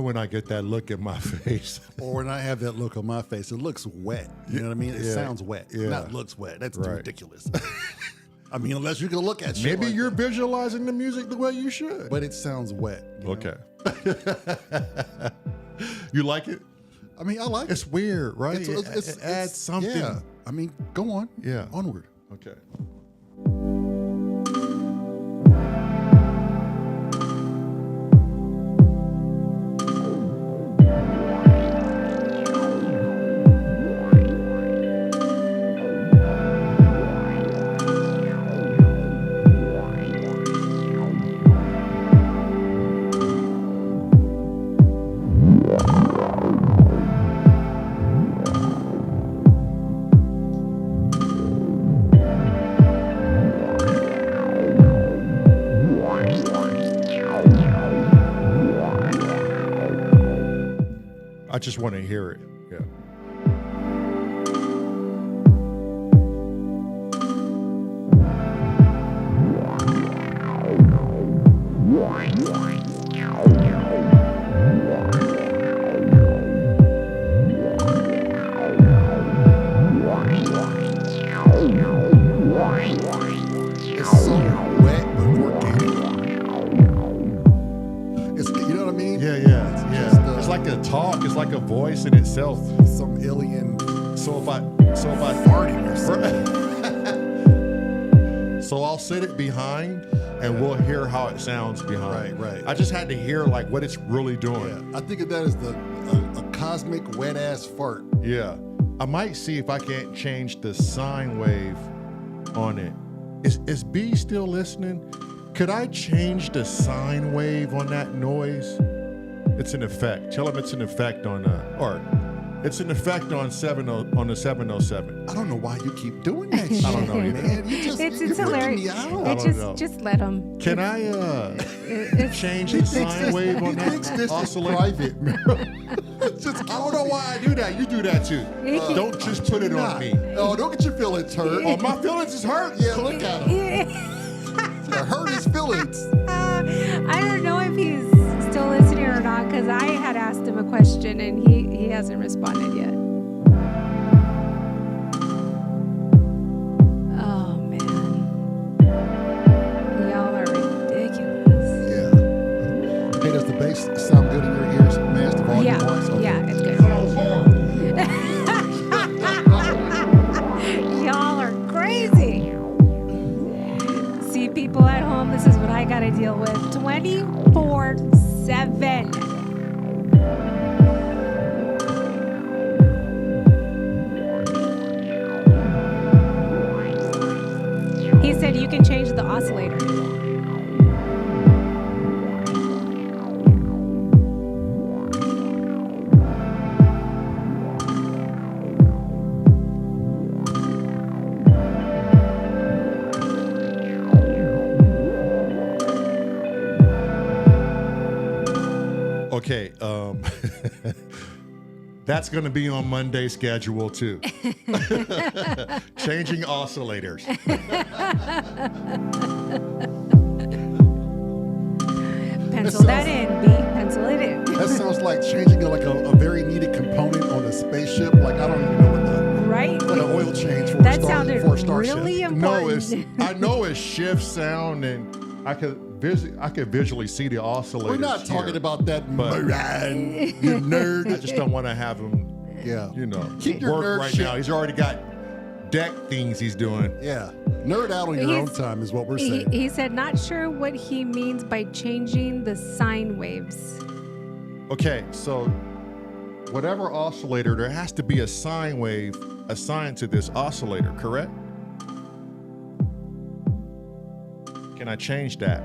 When I get that look in my face. Or when I have that look on my face, it looks wet. You know what I mean? It sounds wet. Yeah. Not looks wet. That's Right. ridiculous. I mean, unless you can look at shit Maybe like you're that. visualizing the music the way you should. But it sounds wet. You know? Okay. You like it? I mean, I like it. It's weird, right? It adds something. Yeah. I mean, go on. Yeah. Onward. Okay. I just want to hear it. Yeah. It's so wet but organic. It's, you know what I mean? Yeah. just, It's like a talk. It's like a voice in itself. Some alien So if I farting or something. So I'll sit it behind, and we'll hear how it sounds behind. Right. I just had to hear like what it's really doing. Yeah, I think of that as a cosmic wet ass fart. Yeah. I might see if I can't change the sine wave on it. Is B still listening? Could I change the sine wave on that noise? It's an effect. Tell him it's an effect on or it's an effect on the 707. I don't know why you keep doing that shit. I don't know either. Man. You're It's freaking hilarious. me out. I don't know. Just let them. Can I change the sine wave on He thinks that this is oscillator? private, man. Just, I don't know. know why I do that. You do that too. Don't just put it on me. Oh, don't get your feelings hurt. Oh, my feelings is hurt. Yeah, look at him. Hurt his feelings. I don't know if he's still listening or not because I had asked him a question and he hasn't responded yet. Oh man, y'all are ridiculous. Yeah. Hey, does the bass sound good in your ears, man? Is the volume Yeah, wise? Okay. yeah, it's good. Y'all are crazy. See, people at home, this is what I got to deal with 24/7. He said you can change the oscillator. Okay, that's going to be on Monday's schedule too. Changing oscillators. Pencil that in, B. Pencil it in. That sounds like changing like a very needed component on a spaceship. Like I don't even know what the Right? like an oil change for That a star, sounded for a starship. really No, important. I know it's shift sound, and I could visually see the oscillators. We're not talking here, about that, but- Moran, you nerd. I just don't want to have him, Yeah. keep your work nerd right shit. now. He's already got deck things he's doing. Yeah. Nerd out on your own time is what we're saying. He said, not sure what he means by changing the sine waves. Okay, so whatever oscillator, there has to be a sine wave assigned to this oscillator, correct? Can I change that?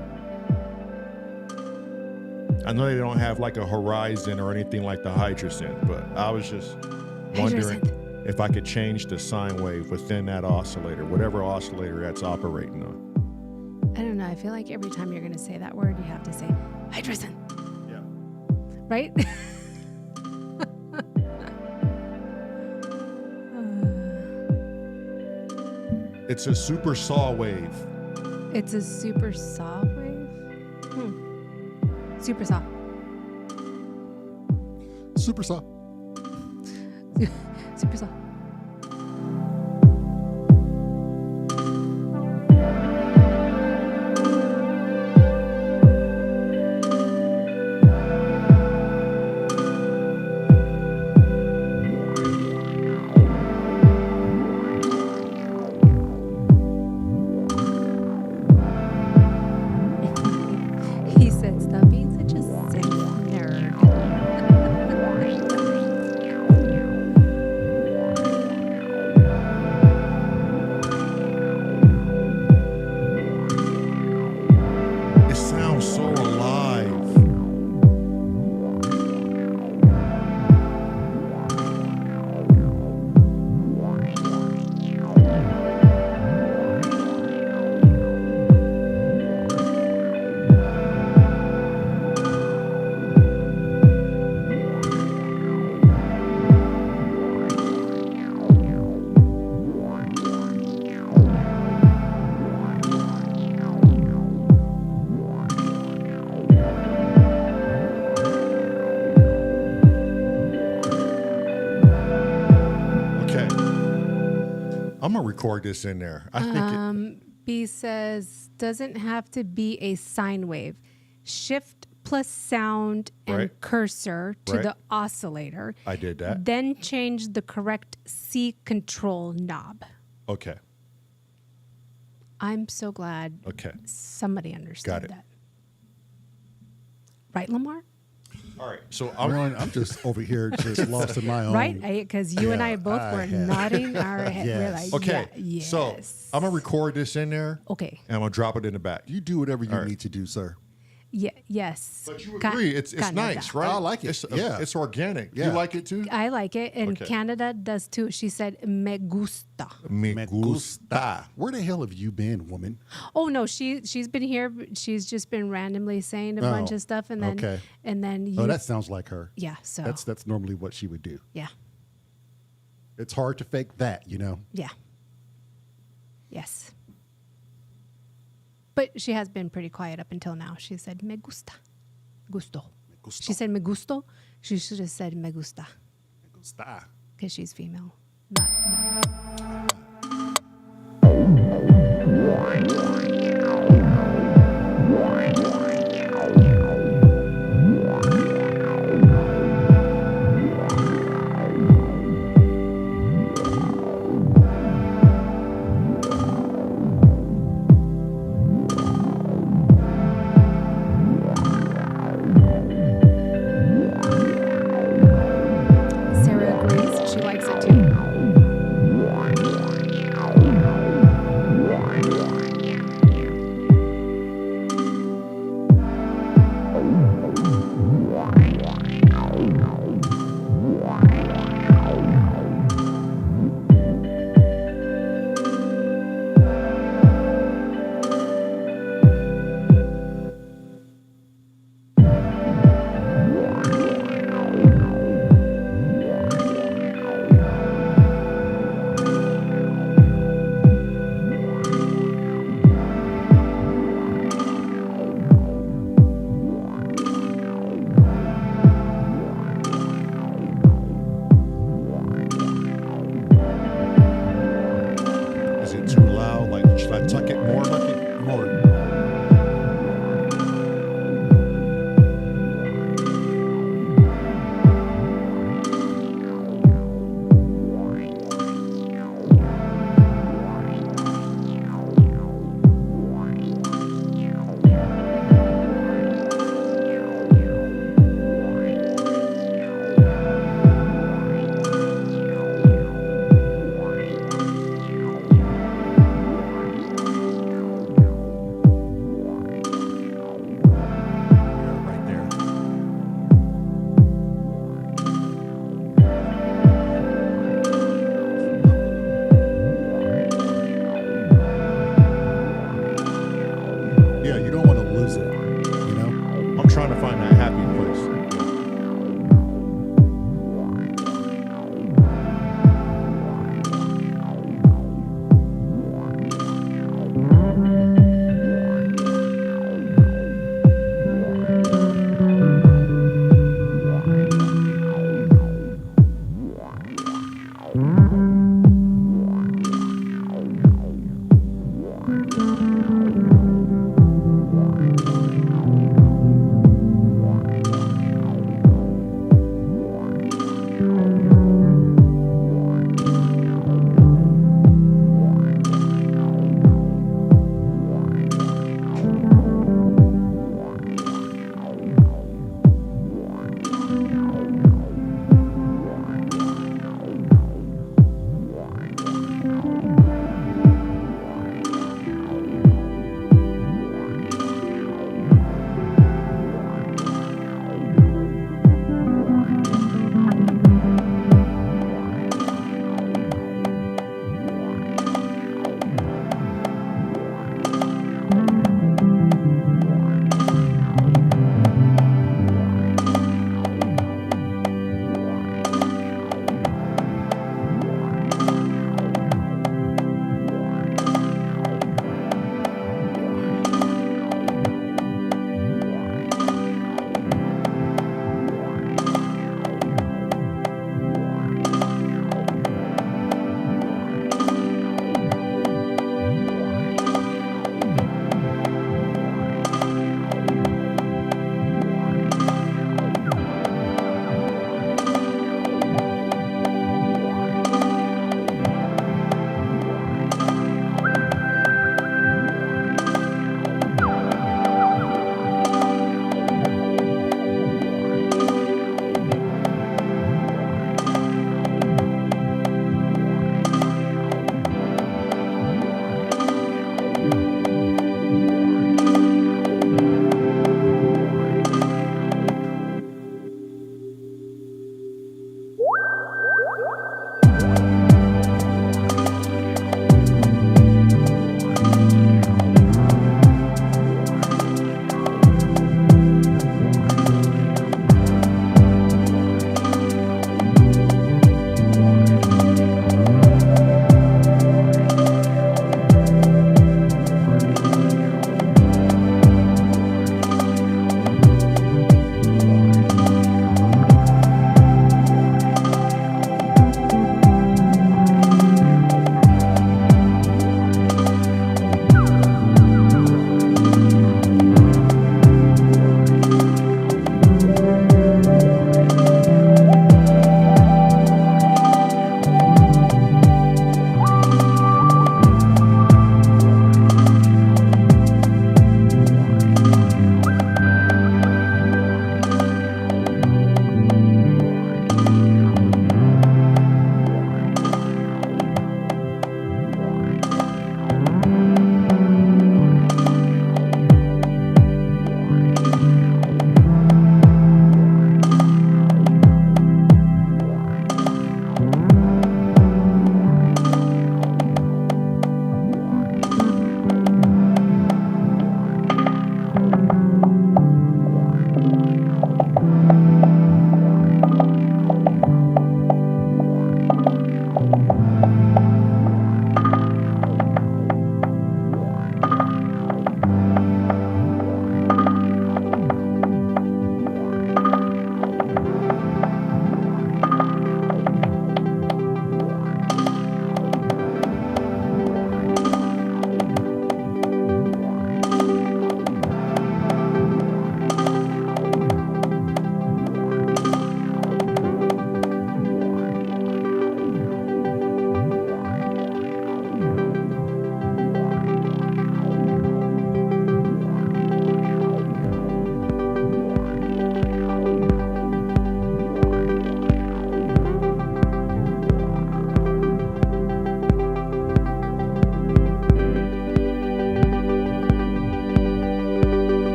I know they don't have like a horizon or anything like the hydrogen, but I was just wondering if I could change the sine wave within that oscillator, whatever oscillator that's operating on. I don't know. I feel like every time you're going to say that word, you have to say hydrogen. Yeah. Right? It's a super saw wave. It's a super saw wave? Super saw. Super saw. Super saw. He said, stop being such a sick nerd. It sounds so alive. Okay. I'm gonna record this in there. I think B says, doesn't have to be a sine wave. Shift plus sound and Right. cursor to Right. the oscillator. I did that. Then change the correct C control knob. Okay. I'm so glad Okay. somebody understood Got it. that. Right, Lamar? All right. So I'm just over here just lost in my own. Right? Because you and I both I were have. nodding our head. We're Yes. like, okay. yeah, So yes. I'm gonna record this in there. Okay. And I'm gonna drop it in the back. You do whatever you All right. need to do, sir. Yes. But you agree, it's nice, right? I like it. It's organic. Yeah. You like it too? I like it, and Okay. Canada does too. She said me gusta. Me gusta. Where the hell have you been, woman? Oh no, she's been here. But she's just been randomly saying a bunch of stuff, and then okay. and then you. Oh, that sounds like her. yeah. So That's normally what she would do. yeah, It's hard to fake that, you know. yeah, yes. But she has been pretty quiet up until now. She said me gusta, gusto. gusto. She said me gusto. She should have said me gusta Gusta. because she's female. Not. Sarah agrees. She likes it too.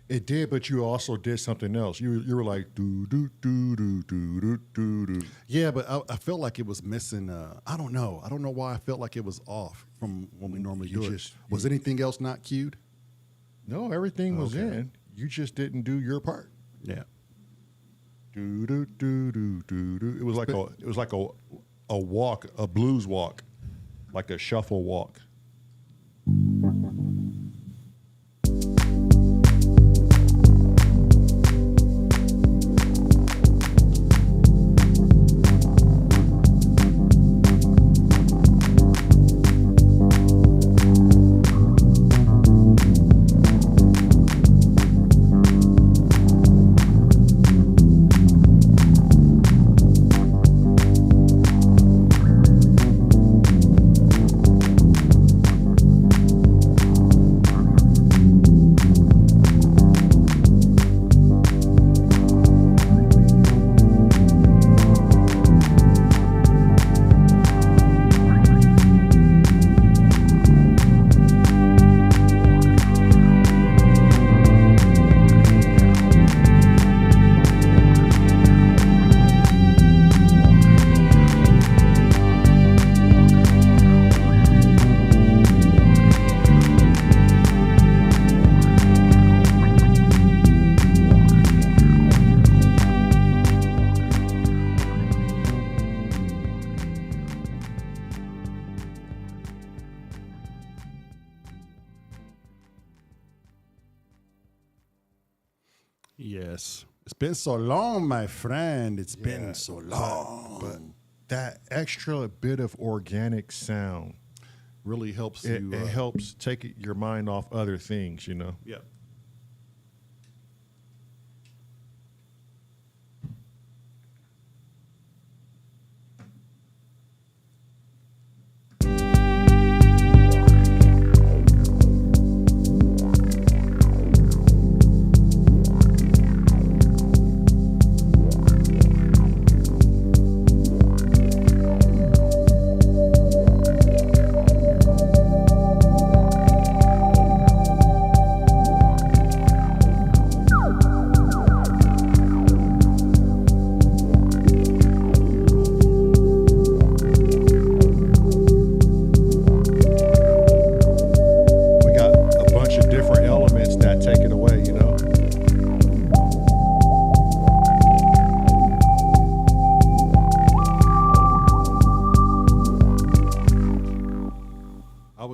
It did, but you also did something else. You were like do do do do do do do do. Yeah, but I felt like it was missing. I don't know. I don't know why I felt like it was off from when we normally do it. Was anything else not cued? No, everything was in. You just didn't do your part. Yeah. Do do do do do do. It was like a walk, a blues walk, like a shuffle walk. Yes. It's been so long, my friend. It's been so long. But that extra bit of organic sound really helps it you. It helps take your mind off other things, you know? Yeah.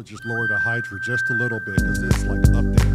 Just lower the hydra just a little bit because it's like up there.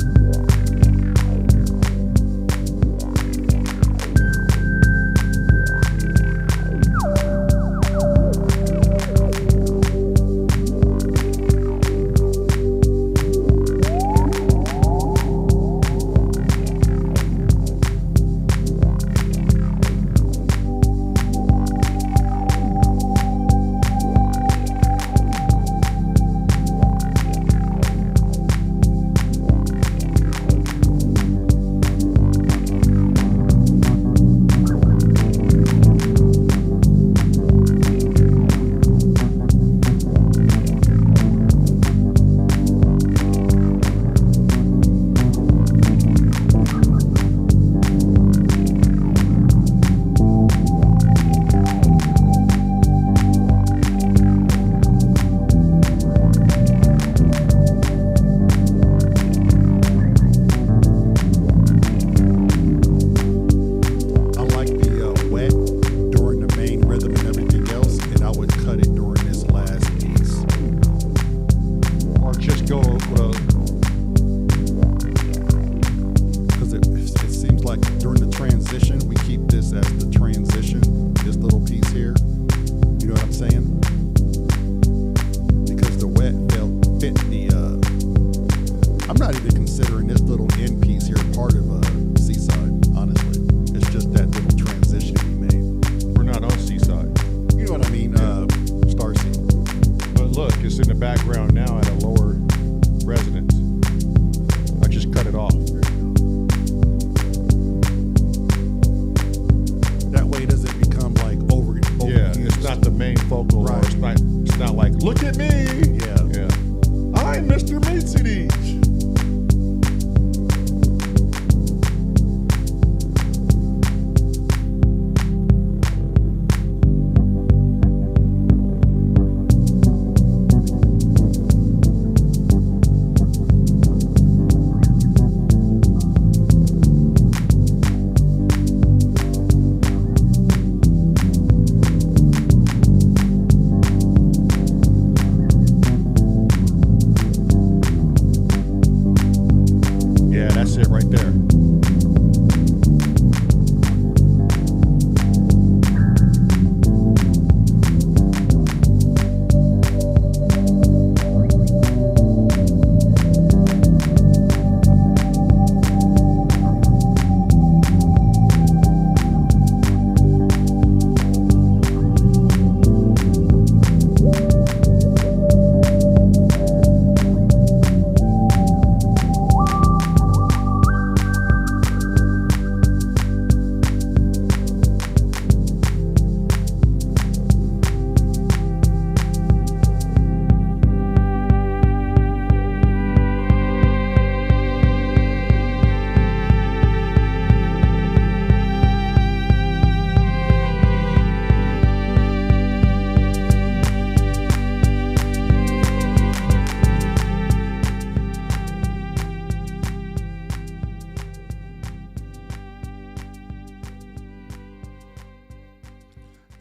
That's it right there.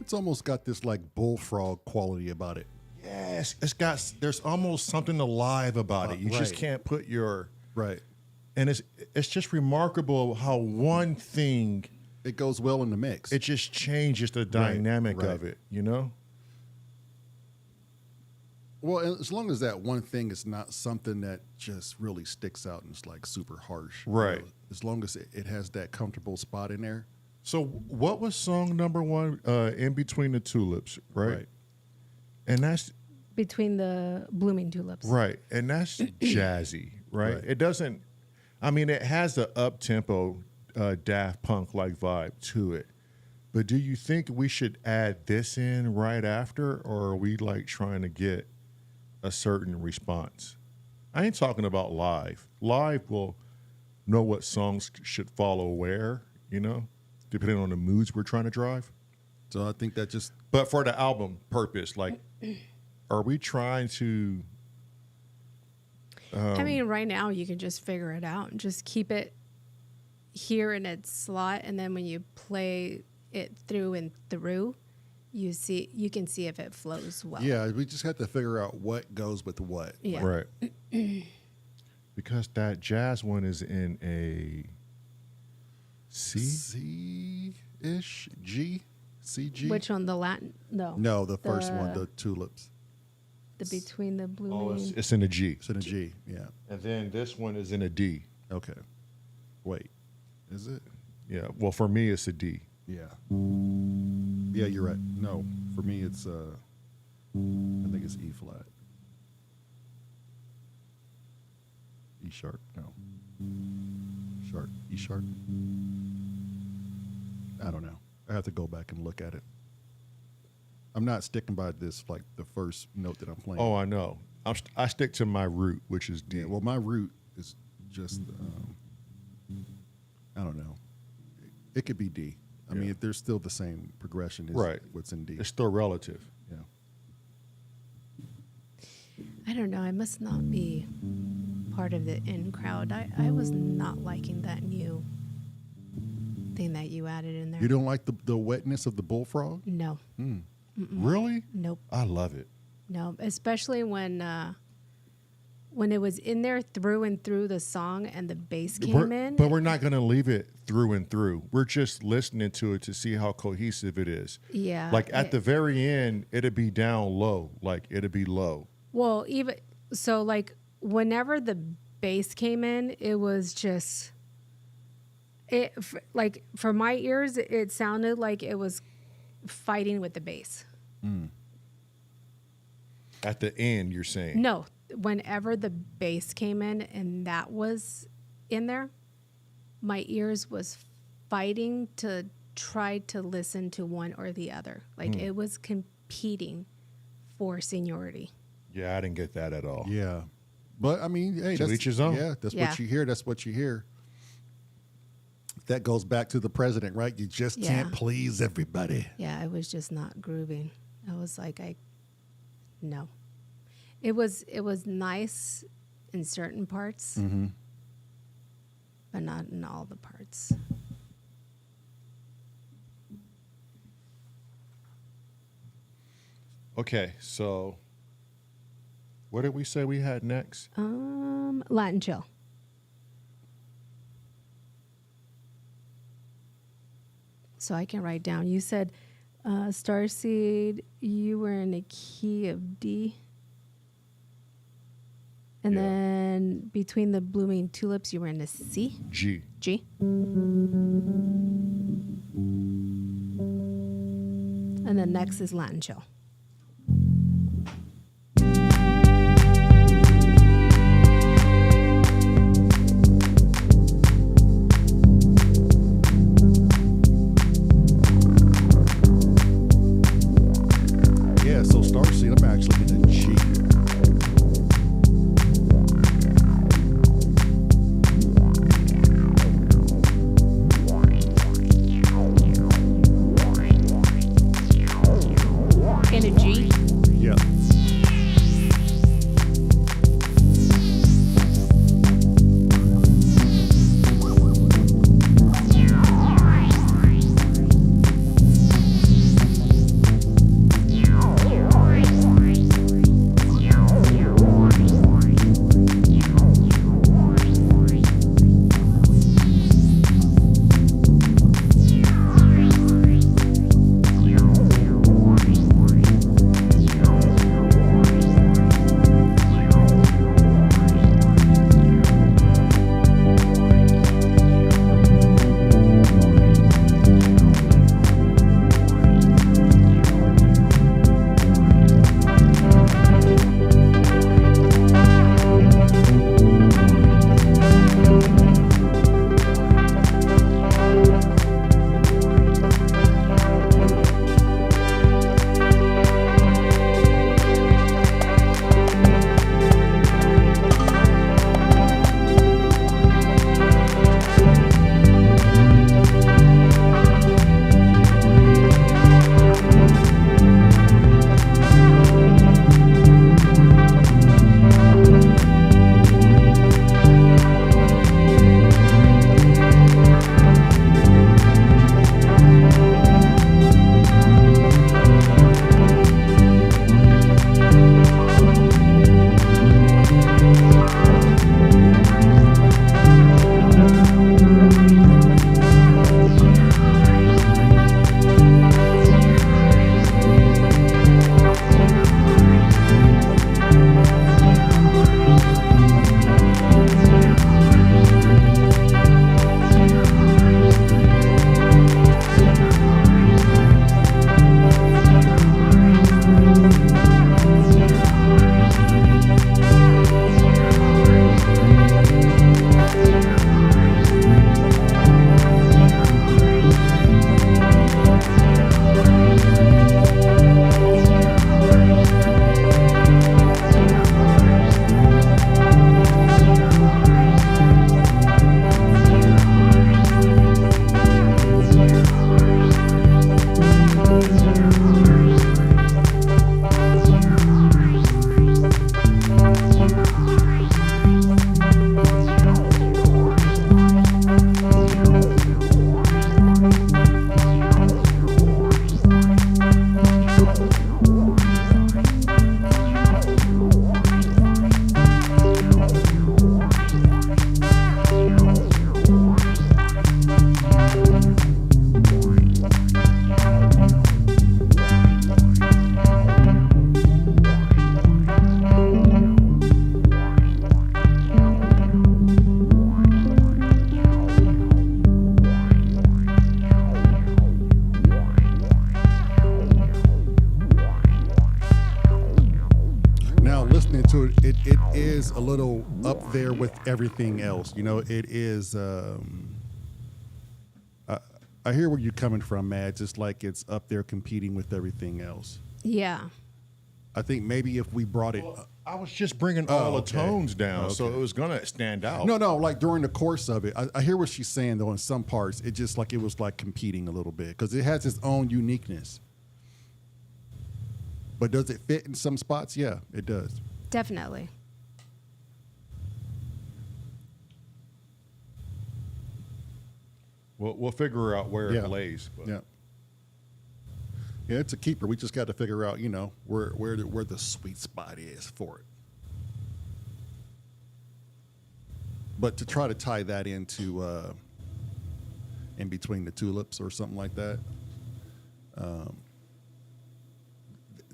It's almost got this like bullfrog quality about it. Yes, there's almost something alive about it. You just right. can't put your Right. and it's just remarkable how one thing It goes well in the mix. it just changes the dynamic right. of it, you know? Well, as long as that one thing is not something that just really sticks out and it's like super harsh. Right. As long as it has that comfortable spot in there. So what was song number 1? In Between the Tulips, right? Right. And that's Between the blooming tulips. right. And that's jazzy, right? Right. It doesn't I mean it has the up tempo Daft Punk like vibe to it. But do you think we should add this in right after, or are we like trying to get a certain response? I ain't talking about live. Live will know what songs should follow where, you know, depending on the moods we're trying to drive. So I think that just But for the album purpose, like, are we trying to? I mean, right now you can just figure it out and just keep it here in its slot, and then when you play it through and through, you can see if it flows well. yeah, we just have to figure out what goes with what. Yeah. Right. Because that jazz one is in a C? C-ish? G? CG? Which one? The Latin? No. No, the first one, the tulips. The Between the Oh, blooming. it's in a G. It's in a G, yeah. And then this one is in a D. Okay. Wait, is it? Yeah. Well, for me, it's a D. Yeah. Yeah, you're right. No, for me it's I think it's E flat. E sharp. No. Sharp. E sharp. I don't know. I have to go back and look at it. I'm not sticking by this like the first note that I'm playing. Oh, I know. I stick to my root, which is D. Yeah, well, my root is just I don't know. It could be D. I mean, if there's still the same progression as Right. what's in D. It's still relative. Yeah. I don't know. I must not be part of the in crowd. I was not liking that new thing that you added in there. You don't like the wetness of the bullfrog? No. Really? Nope. I love it. No. Especially when it was in there through and through the song and the bass came in. But we're not going to leave it through and through. We're just listening to it to see how cohesive it is. Yeah. Like at the very end, it'd be down low. Like it'd be low. Well, even so, like whenever the bass came in, it was just like for my ears, it sounded like it was fighting with the bass. At the end, you're saying? No, whenever the bass came in and that was in there, my ears was fighting to try to listen to one or the other. Like it was competing for seniority. Yeah, I didn't get that at all. Yeah. But I mean, hey, that's each his own. Yeah, that's Yeah. what you hear. That's what you hear. That goes back to the president, right? You just can't Yeah. please everybody. Yeah, it was just not grooving. I was like, no. It was nice in certain parts, but not in all the parts. Okay, so what did we say we had next? Latin chill. so I can write down. You said Starseed, you were in a key of D. And Yeah. then between the blooming tulips, you were in a C, G. G. And then next is Latin chill. Yeah, so Starseed, I'm actually in a G. In a G. Yeah. It is a little up there with everything else. You know, it is. I hear where you're coming from, Mads. It's like it's up there competing with everything else. Yeah. I think maybe if we brought it. I was just bringing all okay. the tones down, so Okay. it was gonna stand out. No, like during the course of it, I hear what she's saying though. In some parts, it just like it was like competing a little bit because it has its own uniqueness. But does it fit in some spots? Yeah, it does. Definitely. We'll figure out where Yeah. it lays. But. Yeah. Yeah, it's a keeper. We just got to figure out, you know, where the sweet spot is for it. But to try to tie that into in between the tulips or something like that.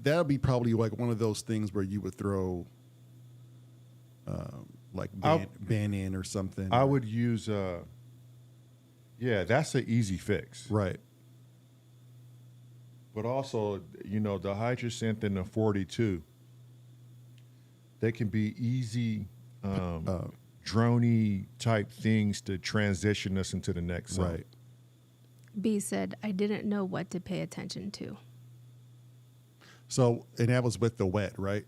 That'll be probably like one of those things where you would throw like banyan or something. I would use, that's an easy fix. Right. But also, the hydrosynth and the 42, they can be easy, drony type things to transition us into the next song. Right. B said, I didn't know what to pay attention to. So, and that was with the wet, right?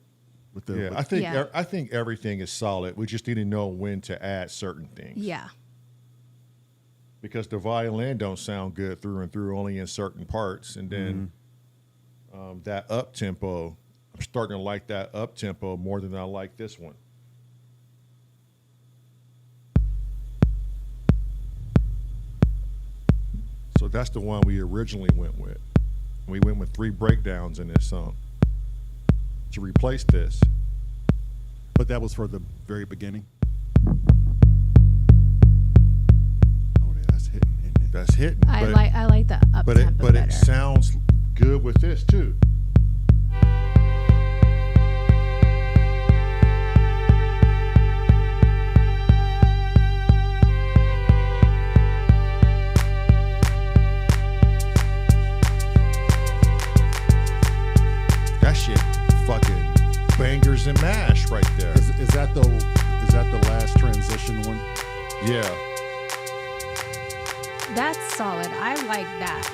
With the I think everything is solid. We just need to know when to add certain things. Yeah. Because the violin don't sound good through and through, only in certain parts. And then that up tempo, I'm starting to like that up tempo more than I like this one. So that's the one we originally went with. We went with 3 breakdowns in this song to replace this. But that was for the very beginning. That's hitting. I like the up tempo but better. it sounds good with this too. That shit fucking bangers and mash right there. Is that the last transition one? Yeah. That's solid. I like that.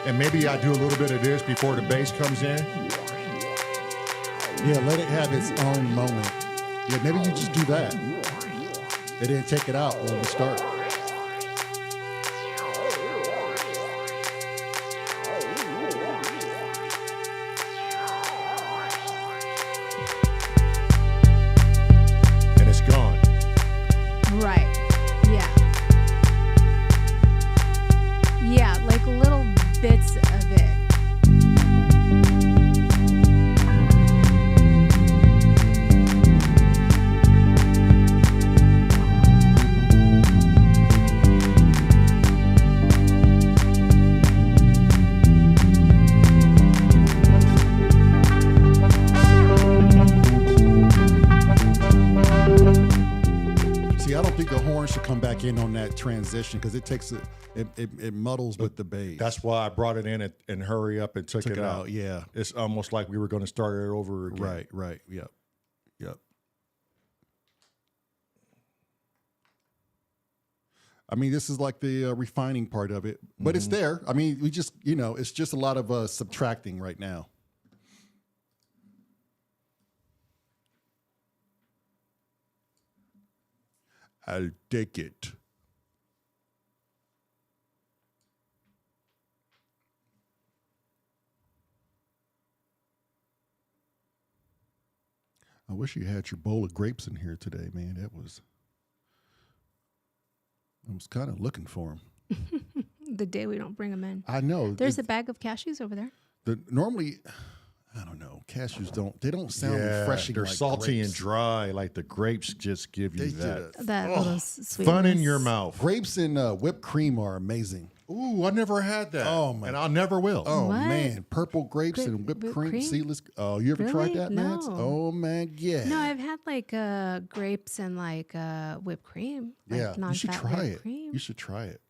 And maybe I do a little bit of this before the bass comes in. Yeah, let it have its own moment. Yeah, maybe you just do that. And then take it out when we start. And it's gone. Right. Yeah. Yeah, like little bits of it. See, I don't think the horn should come back in on that transition because it takes it muddles with the bass. That's why I brought it in and hurry up and took it out. Yeah. It's almost like we were going to start it over again. Right. Yep. I mean, this is like the refining part of it, but it's there. I mean, we just, it's just a lot of subtracting right now. I'll take it. I wish you had your bowl of grapes in here today, man. I was kind of looking for them. The day we don't bring them in. I know. There's a bag of cashews over there. Normally, I don't know. Cashews don't sound refreshing. They're like salty grapes. and dry. Like the grapes just give you that That little sweet fun in your mouth. Grapes and whipped cream are amazing. Ooh, I never had that. Oh, my. And I never will. Oh What? man, purple grapes and whipped cream, seedless. Oh, you ever tried Really? that, man? No. Oh man, yeah. No, I've had like grapes and like whipped cream. Like Yeah, you should non-fat try whipped it. Cream. You should try it.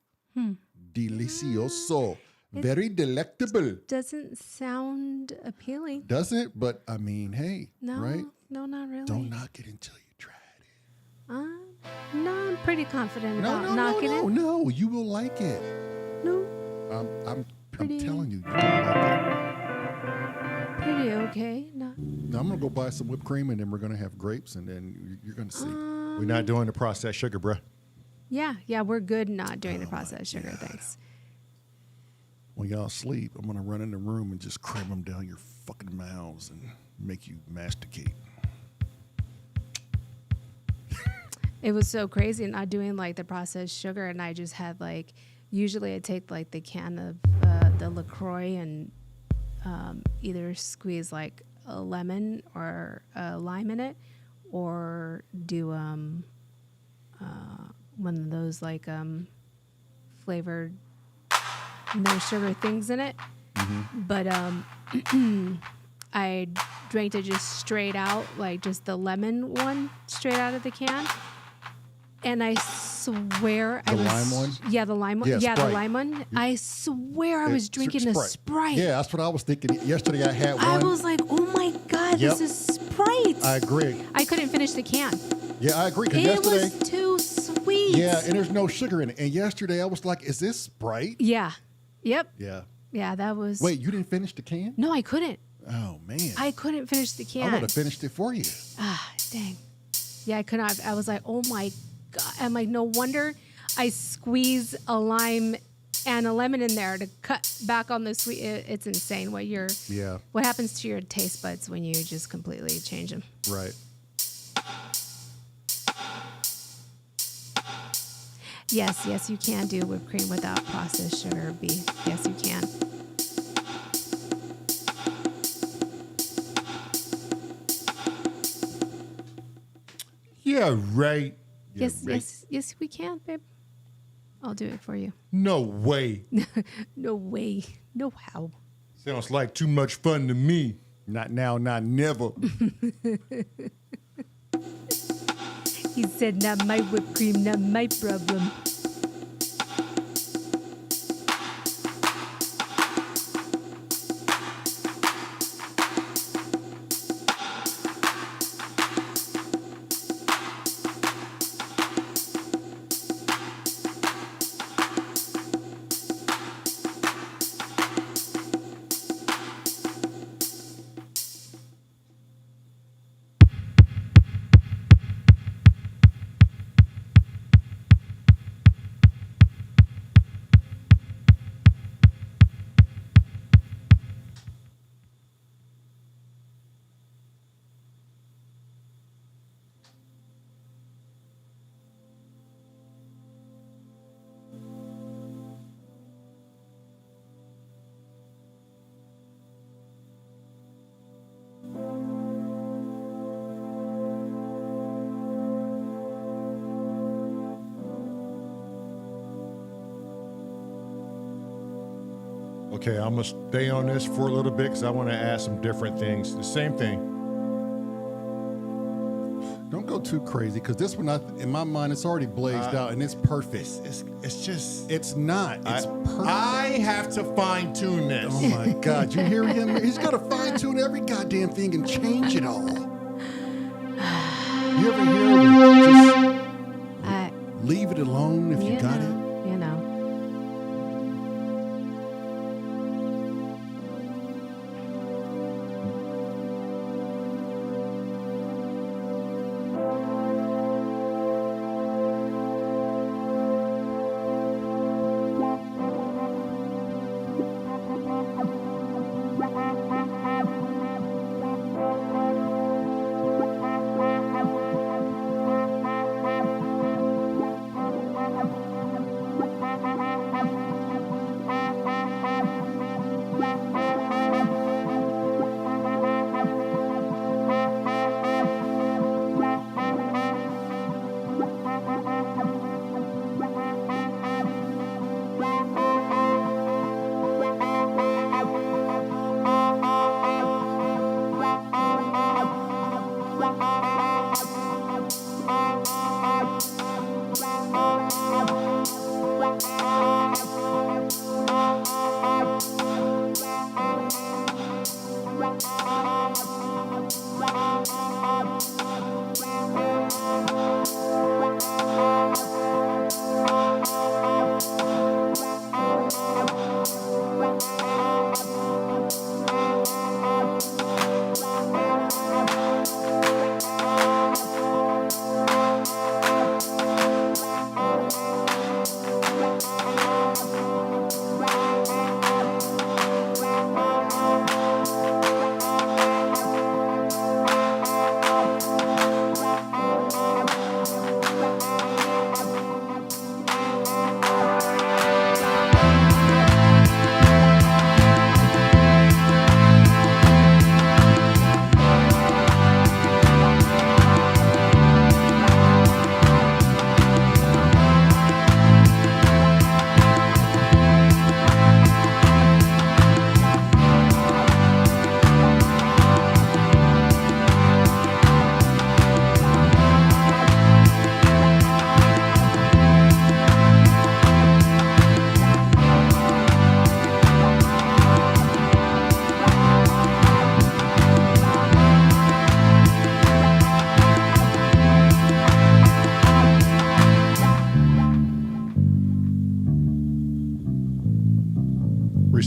Delicioso. Very delectable. Doesn't sound appealing. Doesn't? But I mean, hey, No, right? no, not really. Don't knock it until you try it. No, I'm pretty confident about knocking it. No, you will like it. No, I'm Pretty- telling you, you're gonna like pretty okay. No. it. Now, I'm gonna go buy some whipped cream, and then we're gonna have grapes, and then you're gonna see. We're not doing the processed sugar, bruh. Yeah, we're good not doing the processed sugar. Thanks. When y'all sleep, I'm gonna run in the room and just cram them down your fucking mouths and make you masticate. It was so crazy not doing like the processed sugar, and I just had like, usually I take like the can of the LaCroix and either squeeze like a lemon or a lime in it, or do one of those like flavored no sugar things in it. But I drank it just straight out, like just the lemon one straight out of the can. And I swear The lime one? Yeah, the lime one. Yeah, Yeah, the Sprite. lime one. I swear I was drinking a Sprite. Yeah, that's what I was thinking. Yesterday I had one. I was like, oh my God, Yep. this is Sprite. I agree. I couldn't finish the can. Yeah, I agree. 'Cause It yesterday, was too sweet. yeah, and there's no sugar in it. And yesterday I was like, is this Sprite? Yeah. Yep. Yeah. Yeah, that was. Wait, you didn't finish the can? No, I couldn't. Oh, man. I couldn't finish the can. I would have finished it for you. Ah, dang. Yeah, I could not. I was like, oh my God. I'm like, no wonder I squeeze a lime and a lemon in there to cut back on the sweet. It's insane Yeah, what happens to your taste buds when you just completely change them. right. Yes, you can do whipped cream without processed sugar, B. Yes, you can. Yeah, right. Yes, we can, babe. I'll do it for you. No way. No way. No how. Sounds like too much fun to me. Not now, not never. He said, not my whipped cream, not my problem. Okay, I'm gonna stay on this for a little bit because I want to ask some different things. The same thing. Don't go too crazy, because this one, in my mind, it's already blazed out and it's perfect. It's just. It's not. It's perfect. I have to fine tune this. Oh my God, you hear him? He's got to fine tune every goddamn thing and change it all. You ever hear of it? Just leave it alone if you got it? You know.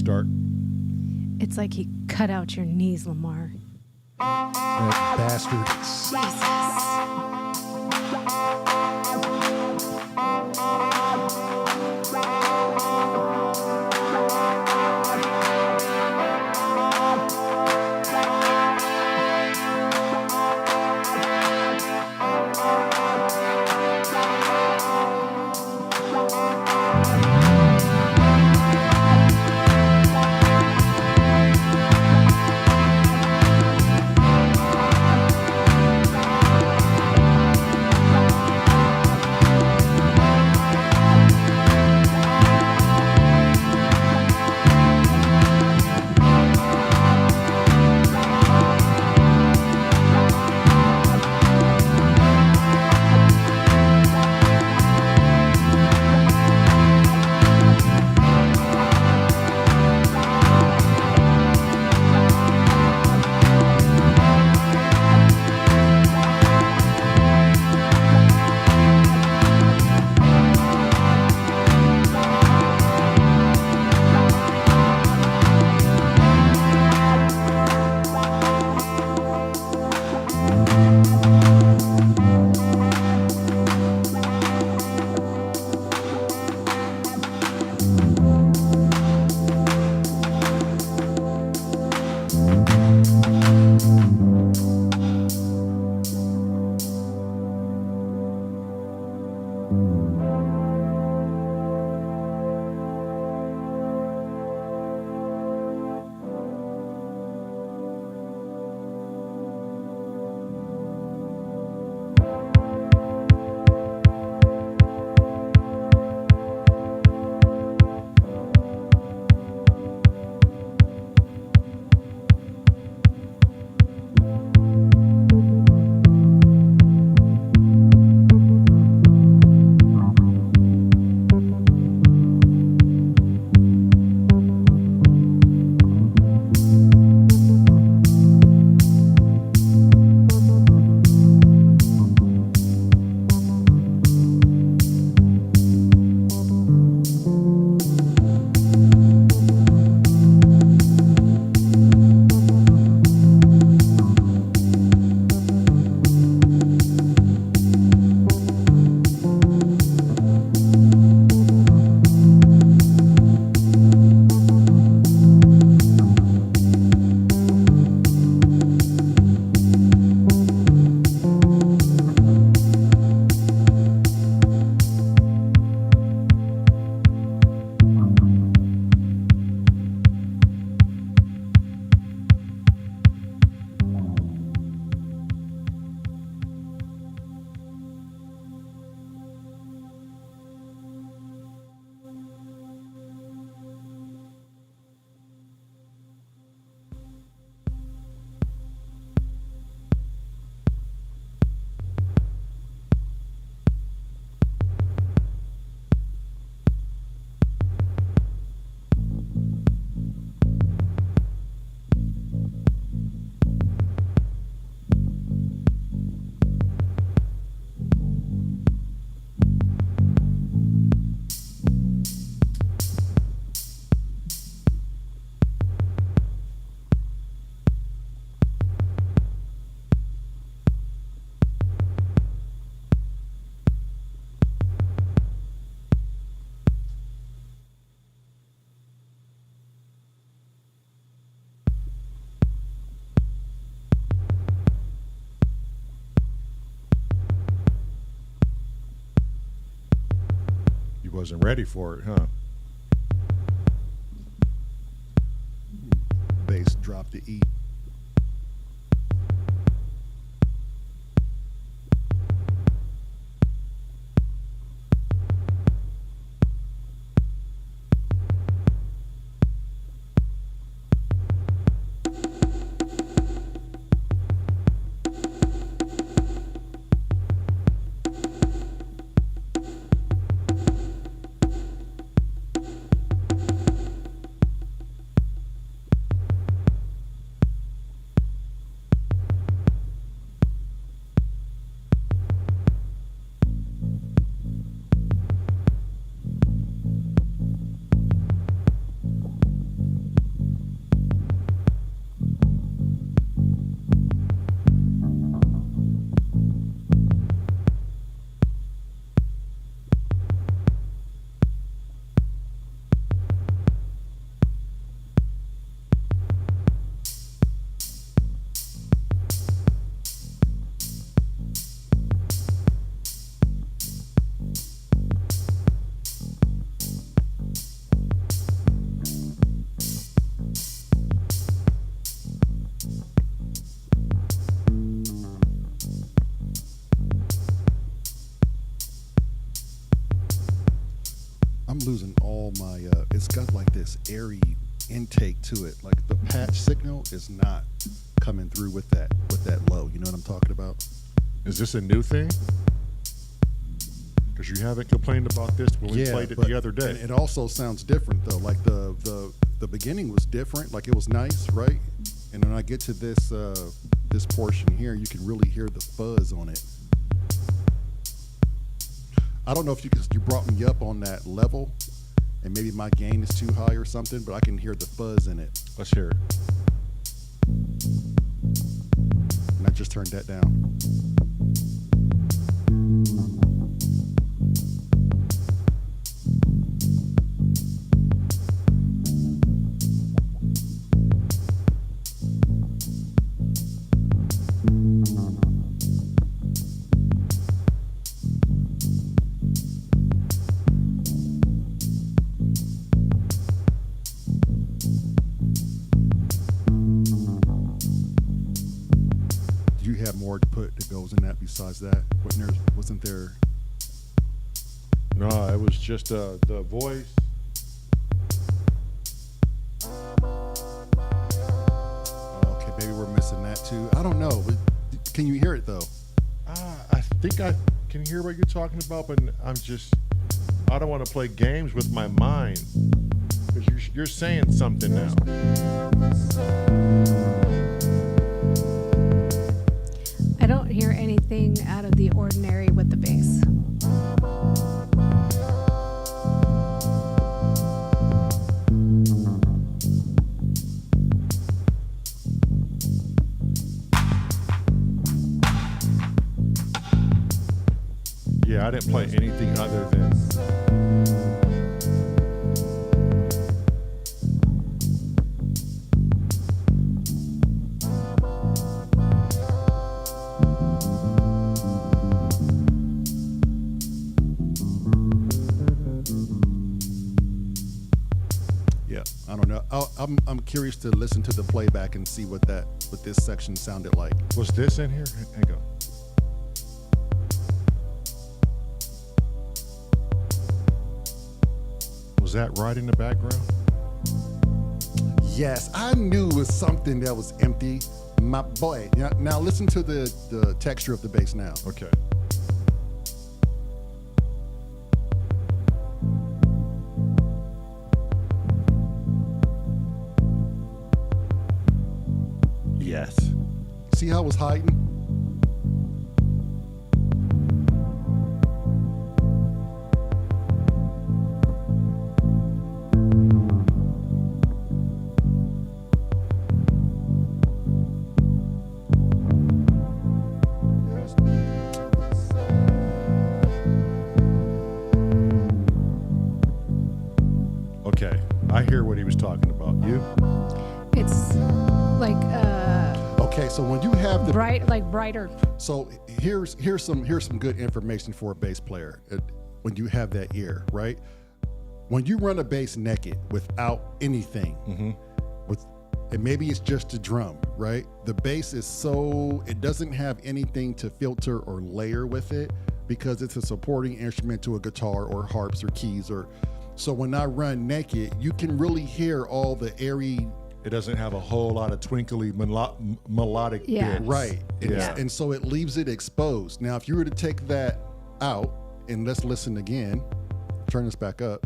restart. It's like he cut out your knees, Lamar. That bastard. Wasn't ready for it, huh? Bass dropped the E. losing all my. It's got like this airy intake to it. Like the patch signal is not coming through with that low. You know what I'm talking about? Is this a new thing? Because you haven't complained about this when we played it the other day. And it also sounds different though. Like the beginning was different. Like it was nice, right? And when I get to this this portion here, you can really hear the fuzz on it. I don't know if you brought me up on that level, and maybe my gain is too high or something, but I can hear the fuzz in it. Let's hear it. And I just turned that down. Do you have more to put that goes in that besides that? Wasn't there? No, it was just the voice. Okay, maybe we're missing that too. I don't know. Can you hear it though? I think I can hear what you're talking about, but I don't want to play games with my mind. Because you're saying something now. I don't hear anything out of the ordinary with the bass. Yeah, I didn't play anything other than. Yeah, I don't know. I'm curious to listen to the playback and see what this section sounded like. Was this in here? Hang on. Was that right in the background? Yes, I knew it was something that was empty. My boy. Now listen to the texture of the bass now. Okay. Yes. See how it was hiding? Okay. I hear what he was talking about. You? It's like Okay, so when you have the brighter. So here's some good information for a bass player. When you have that ear, right? When you run a bass naked without anything, and maybe it's just a drum, right? The bass is it doesn't have anything to filter or layer with it because it's a supporting instrument to a guitar or harps or keys so when I run naked, you can really hear all the airy. It doesn't have a whole lot of twinkly melodic Yeah. bits. Right. Yeah. And so it leaves it exposed. Now, if you were to take that out and let's listen again, turn this back up.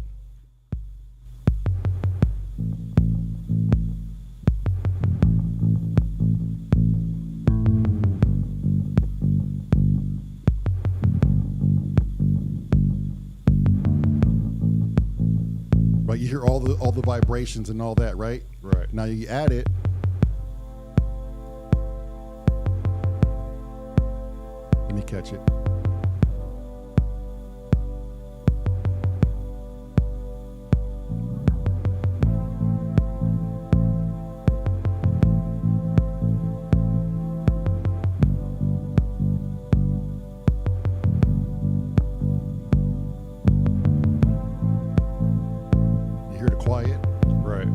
Right, you hear all the vibrations and all that, right? Right. Now you add it. Let me catch it. You hear the quiet? Right.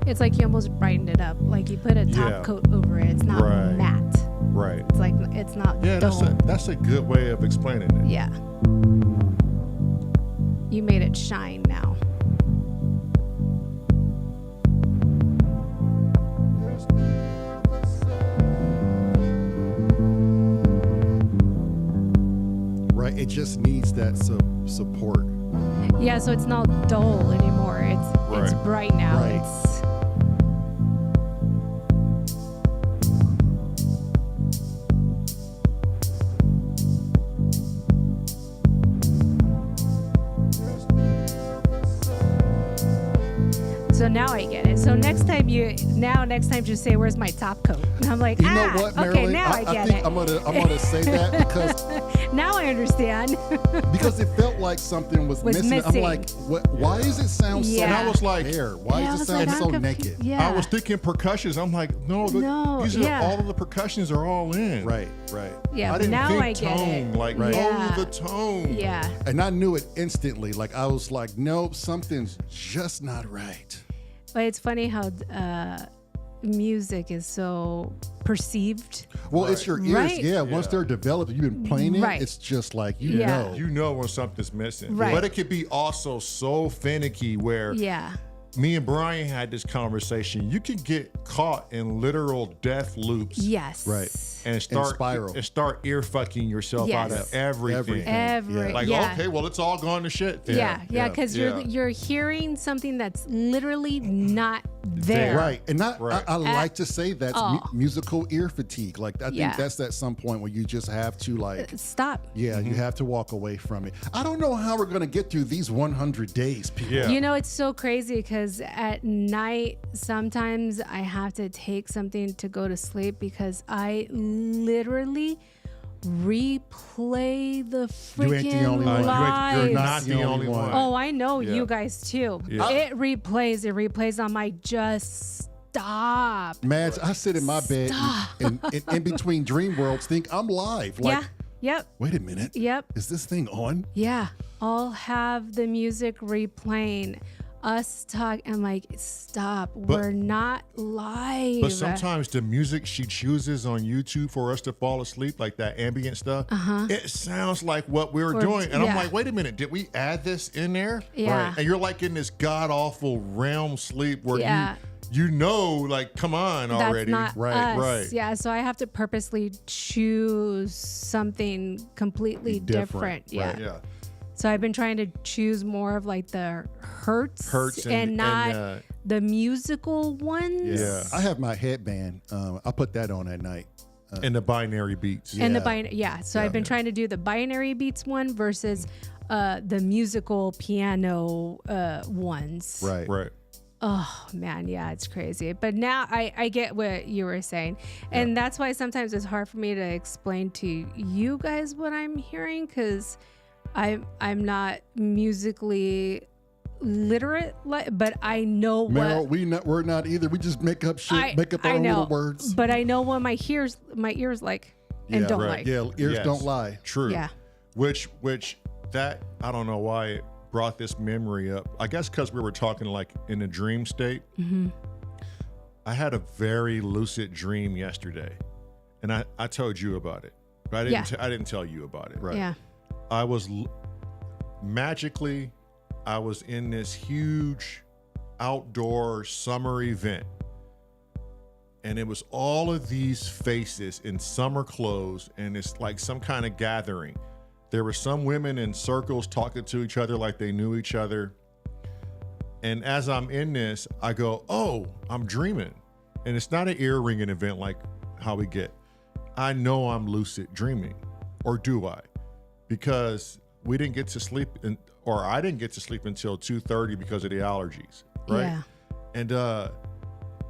It's like you almost brightened it up. Like you put a top Yeah. coat over it. It's not Right. matte. Right. It's like it's not Yeah, dull. that's a good way of explaining it. Yeah. You made it shine now. Right. It just needs that support. Yeah, so it's not dull anymore. It's Right. bright now. Right. It's So now I get it. So next time just say, "Where's my top coat?" And I'm like, You know what, Marilyn? Okay, now I get think it. I'm gonna say that because Now I understand. it felt like something was missing. I'm missing. like, what? Why does it sound so? Yeah. And I was like, there? Why Yeah, I does it was sound like, so I'm confu- naked? Yeah. I was thinking percussions. I'm like, no, No, these yeah. are all of the percussions are all in. Right. Yeah, I but didn't now think I get tone, it. like, Right. Yeah. the tone. Yeah. And I knew it instantly. Like I was like, nope, something's just not right. But it's funny how music is so perceived. Well, it's your ears. Right. Yeah, once they're developed, you've been playing it, Right. it's just like, you Yeah. know. You know when something's missing. Right. But it could be also so finicky where Yeah. me and Brian had this conversation. You can get caught in literal death loops. Yes. Right. And spiral. start ear fucking yourself out Yes. of everything. Everything. Like, yeah. okay, well, it's all gone to shit then. Yeah, Yeah. because Yeah. you're hearing something that's literally not there. Right. And Right. I like to say that's Oh. musical ear fatigue. Like, I Yeah. think that's at some point where you just have to, like, Stop. yeah, you have to walk away from it. I don't know how we're going to get through these 100 days, people. Yeah. You know, it's so crazy because at night, sometimes I have to take something to go to sleep because I literally replay the You ain't the freaking only one. lives. You're not the only one. Oh, I know Yeah. you guys too. Yeah. It replays on my just stop. Mads, I sit in my bed and in between dream worlds think I'm live. Like, Yeah. Yep. wait a minute. Yep. Is this thing on? Yeah. I'll have the music replaying. Us talk. I'm like, stop. We're not live. But sometimes the music she chooses on YouTube for us to fall asleep, like that ambient stuff, it sounds like what we were doing. And I'm yeah. like, wait a minute, did we add this in there? Yeah. Right. And you're like in this god awful realm sleep where Yeah. you know, like, come on That's already. not Right, us. right. Yeah. So I have to purposely choose something completely different. Yeah. Right. Yeah. So I've been trying to choose more of like the Hertz and not the musical ones. Yeah. I have my headband. I put that on at night. And the binary beats. And the Yeah. binary, So I've been trying to do the binary beats one versus the musical piano ones. Right. Right. Oh man, yeah, it's crazy. But now I get what you were saying. And that's why sometimes it's hard for me to explain to you guys what I'm hearing because I'm not musically literate, but I know Meryl, what we're not either. We just make up shit, make up our I own know, little words. But I know what my ears like and Yeah, don't right. like. Yeah, ears Yes. don't lie. True. Yeah. Which that, I don't know why it brought this memory up. I guess because we were talking like in a dream state. Mm-hmm. I had a very lucid dream yesterday, and I told you about it, but I didn't tell you about it. Right. Yeah. I was magically, I was in this huge outdoor summer event, and it was all of these faces in summer clothes, and it's like some kind of gathering. There were some women in circles talking to each other like they knew each other. And as I'm in this, I go, oh, I'm dreaming. And it's not an ear-ringing event like how we get. I know I'm lucid dreaming, or do I? Because we didn't get to sleep, or I didn't get to sleep until 2:30 because of the allergies, right? Yeah. And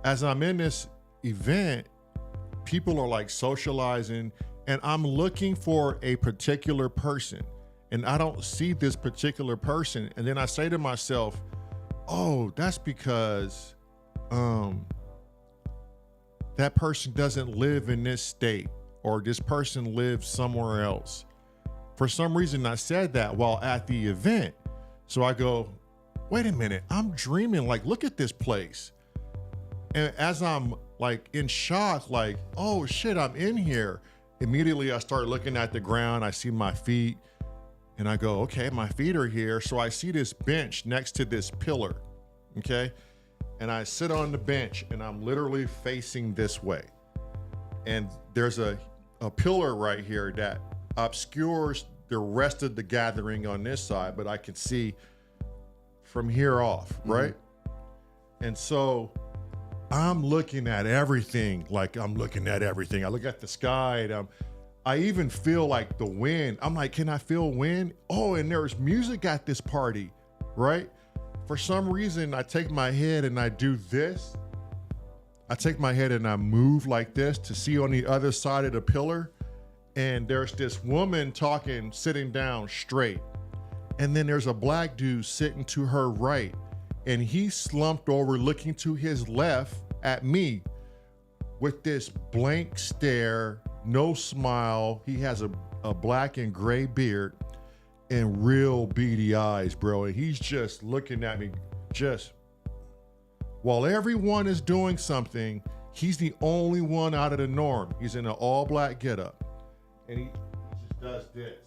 as I'm in this event, people are like socializing, and I'm looking for a particular person, and I don't see this particular person. And then I say to myself, oh, that's because that person doesn't live in this state, or this person lives somewhere else. For some reason, I said that while at the event. So I go, wait a minute, I'm dreaming. Like, look at this place. And as I'm like in shock, like, oh shit, I'm in here. Immediately I start looking at the ground. I see my feet and I go, okay, my feet are here. So I see this bench next to this pillar, okay? And I sit on the bench and I'm literally facing this way. And there's a pillar right here that obscures the rest of the gathering on this side, but I can see from here off, right? And so I'm looking at everything, like I'm looking at everything. I look at the sky and I even feel like the wind. I'm like, can I feel wind? Oh, and there's music at this party, right? For some reason, I take my head and I do this. I take my head and I move like this to see on the other side of the pillar. And there's this woman talking, sitting down straight. And then there's a black dude sitting to her right. And he's slumped over looking to his left at me with this blank stare, no smile. He has a black and gray beard and real beady eyes, bro. And he's just looking at me, just while everyone is doing something, he's the only one out of the norm. He's in an all black getup. And he just does this.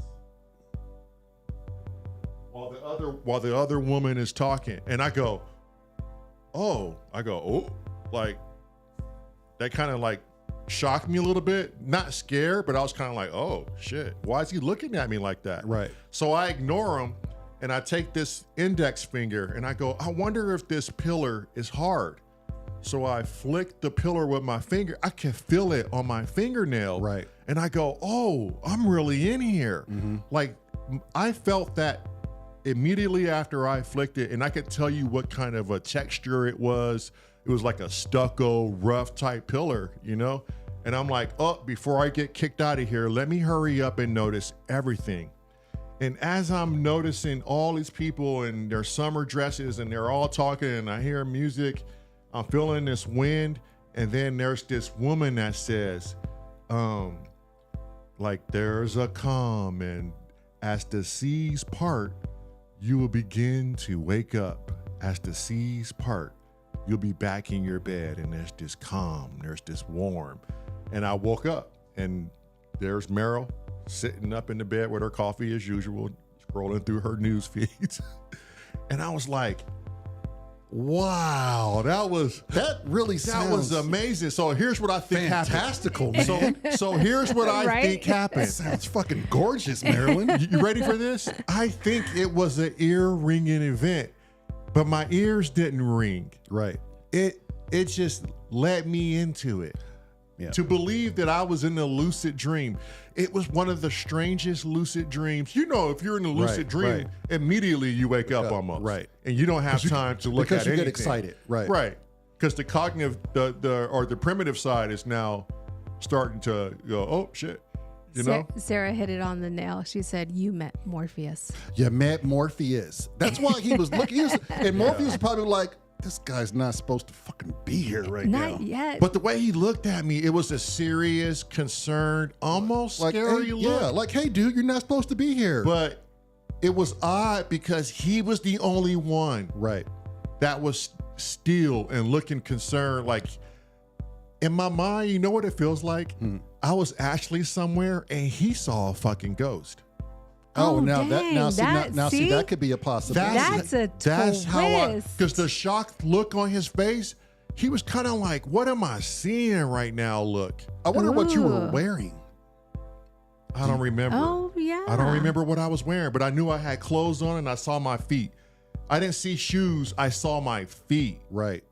While the other woman is talking. And I go, oh, like that kind of like shocked me a little bit. Not scared, but I was kind of like, oh shit, why is he looking at me like that? Right. So I ignore him and I take this index finger and I go, I wonder if this pillar is hard. So I flick the pillar with my finger. I can feel it on my fingernail. Right. And I go, oh, I'm really in here. Like I felt that immediately after I flicked it, and I could tell you what kind of a texture it was. It was like a stucco, rough type pillar, you know? And I'm like, oh, before I get kicked out of here, let me hurry up and notice everything. And as I'm noticing all these people in their summer dresses and they're all talking and I hear music, I'm feeling this wind. And then there's this woman that says, like there's a calm, and as the seas part, you will begin to wake up. As the seas part, you'll be back in your bed, and there's this calm, there's this warm. And I woke up and there's Meryl sitting up in the bed with her coffee as usual, scrolling through her news feeds. And I was like, wow, that was amazing. So here's what I think fantastical, happened. man. So here's what I think happened. Sounds fucking gorgeous, Marilyn. You ready for this? I think it was an ear ringing event, but my ears didn't ring. Right. It just led me into it. Yeah. To believe that I was in a lucid dream. It was one of the strangest lucid dreams. You know, if you're in a lucid dream, immediately you wake up almost. Right. And you don't have time to look at anything. Because you get excited. Right. Right. Because the cognitive, the primitive side is now starting to go, oh shit. You know? Sarah hit it on the nail. She said, you met Morpheus. You met Morpheus. That's why he was looking. And Morpheus was probably like, this guy's not supposed to fucking be here right now. Not yet. But the way he looked at me, it was a serious, concerned, almost Like, scary hey, look. yeah, like, hey, dude, you're not supposed to be here. But it was odd because he was the only one right. that was still and looking concerned. Like, in my mind, you know what it feels like? I was actually somewhere and he saw a fucking ghost. Oh, now see, that could be a possibility. That's how twist. because the shocked look on his face, he was kind of like, what am I seeing right now? Look. I wonder what you were wearing. I don't remember. Oh, yeah. I don't remember what I was wearing, but I knew I had clothes on and I saw my feet. I didn't see shoes. I saw my feet. Right.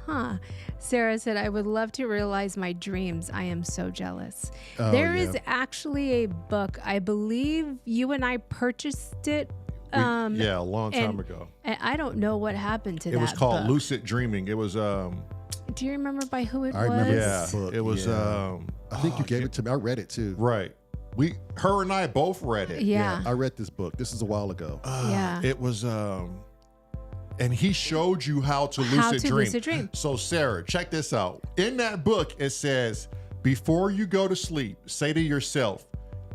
Huh. Sarah said, I would love to realize my dreams. I am so jealous. Oh, There is actually a book. I believe you and I purchased it. Yeah, a long time ago. And I don't know what happened to that. It was called book. Lucid Dreaming. It was Do you remember by who it I was? remember yeah. this book, It was I think you gave it to me. I read it too. right. Her and I both read it. Yeah. I read this book. This is a while ago. Yeah. It was and he showed you how to lucid dream. So Sarah, check this out. In that book, it says, before you go to sleep, say to yourself,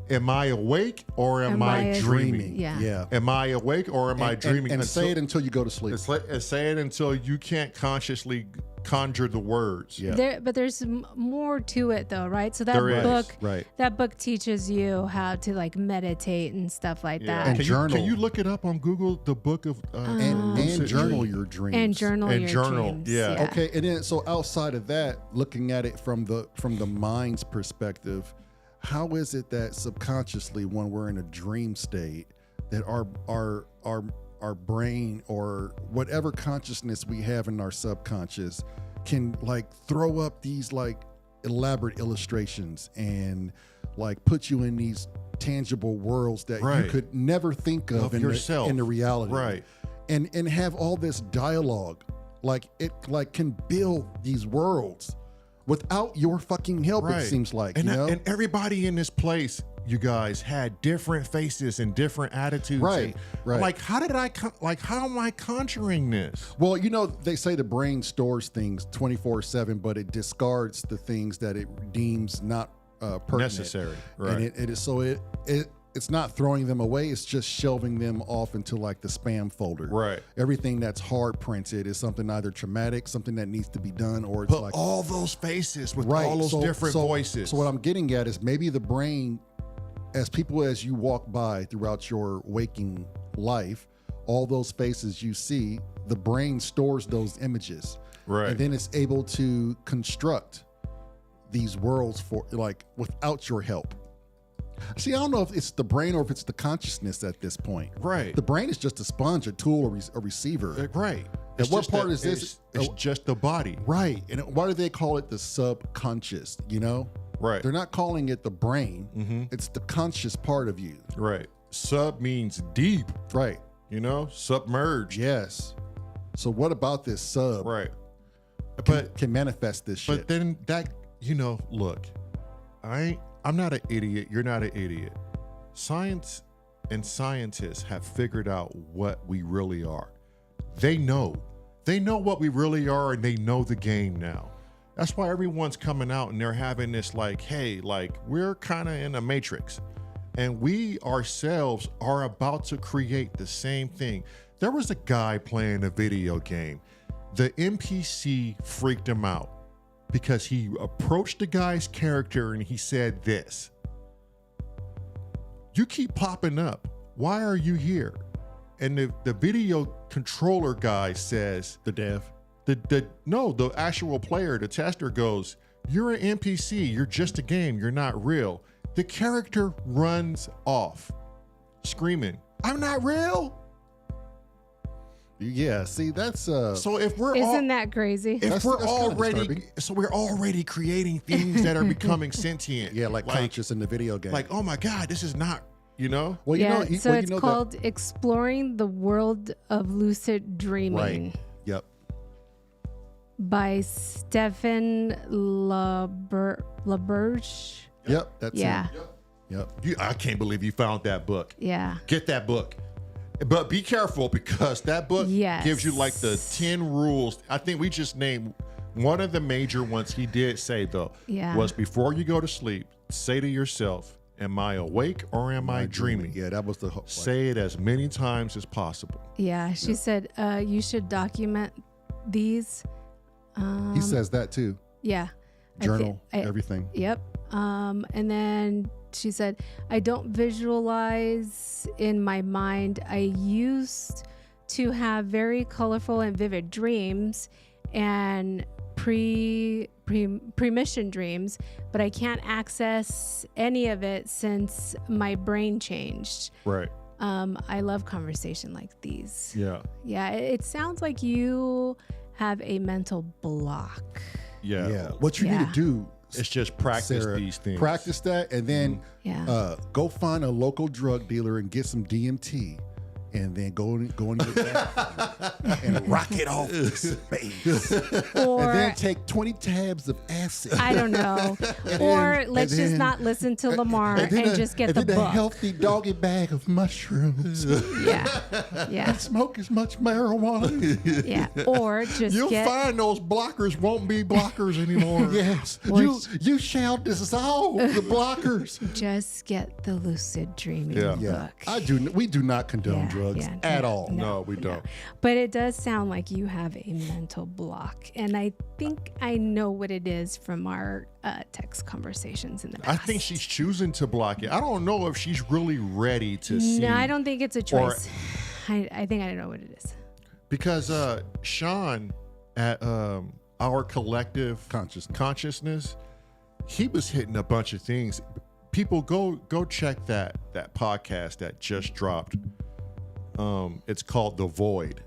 am I awake or am I dreaming? Yeah. Am I awake or am I dreaming? And say it until you go to sleep. And say it until you can't consciously conjure the words. Yeah. But there's more to it though, right? So that There is. book, Right. that book teaches you how to like meditate and stuff like that. And Can journal. You look it up on Google? The book of And journal your dreams. And journal And your journal, dreams. yeah. Okay, and then so outside of that, looking at it from the mind's perspective, how is it that subconsciously, when we're in a dream state, that our brain or whatever consciousness we have in our subconscious can like throw up these like elaborate illustrations and like put you in these tangible worlds that Right. you could never think of in yourself. in the reality, Right. and have all this dialogue, like it like can build these worlds without your fucking help. It seems like, and, you know, and everybody in this place, you guys, had different faces and different attitudes. Right, and, right. Like, how am I conjuring this? well, you know, they say the brain stores things 24/7, but it discards the things that it deems not pertinent. Necessary, right. And it's not throwing them away, it's just shelving them off into like the spam folder. Right. Everything that's hard printed is something either traumatic, something that needs to be done, or it's But like all those faces with right. all those different voices. So what I'm getting at is maybe the brain, as you walk by throughout your waking life, all those faces you see, the brain stores those images. Right. And then it's able to construct these worlds for like without your help. See, I don't know if it's the brain or if it's the consciousness at this point. Right. The brain is just a sponge, a tool, a receiver. Right. And what part is this? It's just the body. Right. And why do they call it the subconscious? You know? Right. They're not calling it the brain. It's the conscious part of you. Right. Sub means deep, Right. submerged. Yes. So what about this sub Right. can manifest this shit? But then that, look, I'm not an idiot. You're not an idiot. Science and scientists have figured out what we really are. They know what we really are, and they know the game now. That's why everyone's coming out and they're having this like, hey, like we're kind of in a matrix and we ourselves are about to create the same thing. There was a guy playing a video game. The NPC freaked him out because he approached the guy's character and he said this: "You keep popping up. Why are you here?" And the video controller guy says, the dev. the actual player, the tester goes, "You're an NPC. You're just a game. You're not real." The character runs off screaming, "I'm not real." Yeah, see, that's So if we're Isn't that crazy? if That's we're kinda already disturbing. so we're already creating things that are becoming sentient. yeah, like conscious in the video game. Like, oh my God, this is not, well, yeah, you so well, it's you know called Exploring the World of Lucid that, Dreaming right. Yep. by Stephen LaBerge. Yep. That's Yeah. it. Yep. I can't believe you found that book. Yeah. Get that book. But be careful because that book Yes. gives you like the 10 rules. I think we just named one of the major ones he did say, though, Yeah. was before you go to sleep, say to yourself, am I awake or am I dreaming? Yeah, that was the whole. Say it as many times as possible. Yeah. She said, you should document these. He says that too. Yeah. Journal, I- everything. Yep. And then she said, I don't visualize in my mind. I used to have very colorful and vivid dreams and premonition dreams, but I can't access any of it since my brain changed. Right. I love conversation like these. Yeah. Yeah. It sounds like you have a mental block. Yeah. Yeah. What you need Yeah. to do, It's just practice Sarah, these things. practice that, and then Yeah. go find a local drug dealer and get some DMT, and then go in your bathroom and rock it off to space. Or And then take 20 tabs of acid. I don't know. Or let's and just then- not listen to Lamar and, then just get and the then book. a healthy doggy bag of mushrooms. Yeah. Yeah. Smoke as much marijuana. Yeah. Or just You'll get find those blockers won't be blockers anymore. Yes, Or- you shall dissolve the blockers. just get the lucid dreaming Yeah. Yeah, book. we do not condone Yeah. drugs. drugs at all. No, we don't. But it does sound like you have a mental block. And I think I know what it is from our text conversations in the past. I think she's choosing to block it. I don't know if she's really ready to see. No, I don't think it's a choice. I think I know what it is. Because Sean at our collective consciousness, he was hitting a bunch of things. People go check that podcast that just dropped. It's called The Void,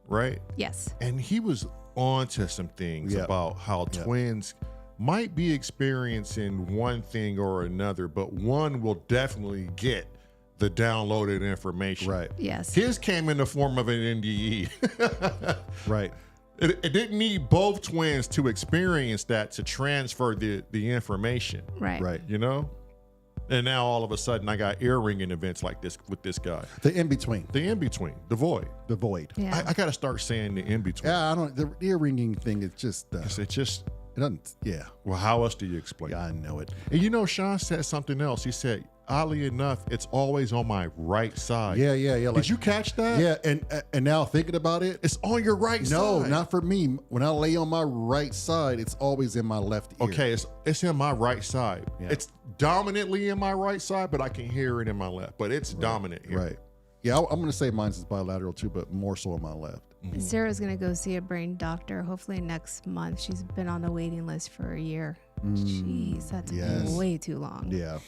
right? Yes. And he was on to some things about how twins might be experiencing one thing or another, but one will definitely get the downloaded information. Right. Yes. His came in the form of an NDE. Right. It didn't need both twins to experience that to transfer the information. Right. Right. You know? And now all of a sudden I got ear-ringing events like this with this guy. The in-between. The in-between. The void. The void. Yeah. I got to start saying the in-between. Yeah, I don't. The ear-ringing thing is just. It just... It doesn't. Yeah. Well, how else do you explain Yeah, it? I know it. And you know, Sean said something else. He said, oddly enough, it's always on my right side. Yeah. Like, Did you catch that? Yeah, and now thinking about it, It's on your right side. no, not for me. When I lay on my right side, it's always in my left ear. Okay, it's in my right side. Yeah. It's dominantly in my right side, but I can hear it in my left. But it's dominant here. Right. Yeah, I'm going to say mine's is bilateral too, but more so on my left. Sarah's going to go see a brain doctor hopefully next month. She's been on the waiting list for a year. Jeez, that's yes. way too long. Yeah.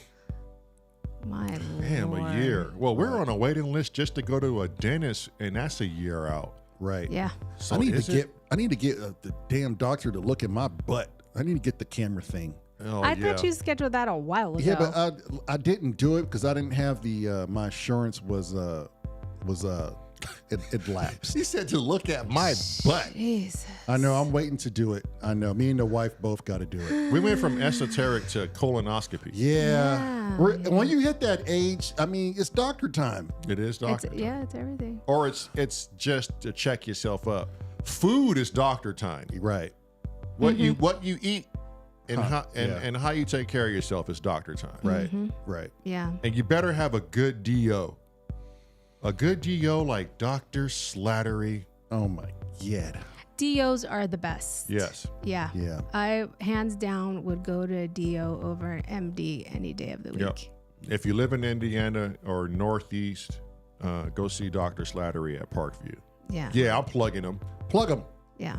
My Damn, Lord. a year. Well, we're on a waiting list just to go to a dentist, and that's a year out. Right. Yeah. So I need is to get the damn doctor to look at my butt. I need to get the camera thing. Oh, I yeah. thought you scheduled that a while ago. Yeah, but I didn't do it because I didn't have the my insurance was it lapsed. He said to look at my butt. Jesus. I know. I'm waiting to do it. I know. Me and the wife both got to do it. We went from esoteric to colonoscopy. Yeah. When you hit that age, I mean, it's doctor time. It is It's, doctor. yeah, it's everything. Or it's just to check yourself up. Food is doctor time. Right. What you eat and yeah. and how you take care of yourself is doctor time. Right. Right. Yeah. And you better have a good DO. A good DO like Dr. Slattery. Oh my God. DOs are the best. Yes. Yeah. Yeah. I hands down would go to a DO over an MD any day of the week. Yep. If you live in Indiana or Northeast, go see Dr. Slattery at Parkview. Yeah. Yeah, I'm plugging them. Plug them. Yeah.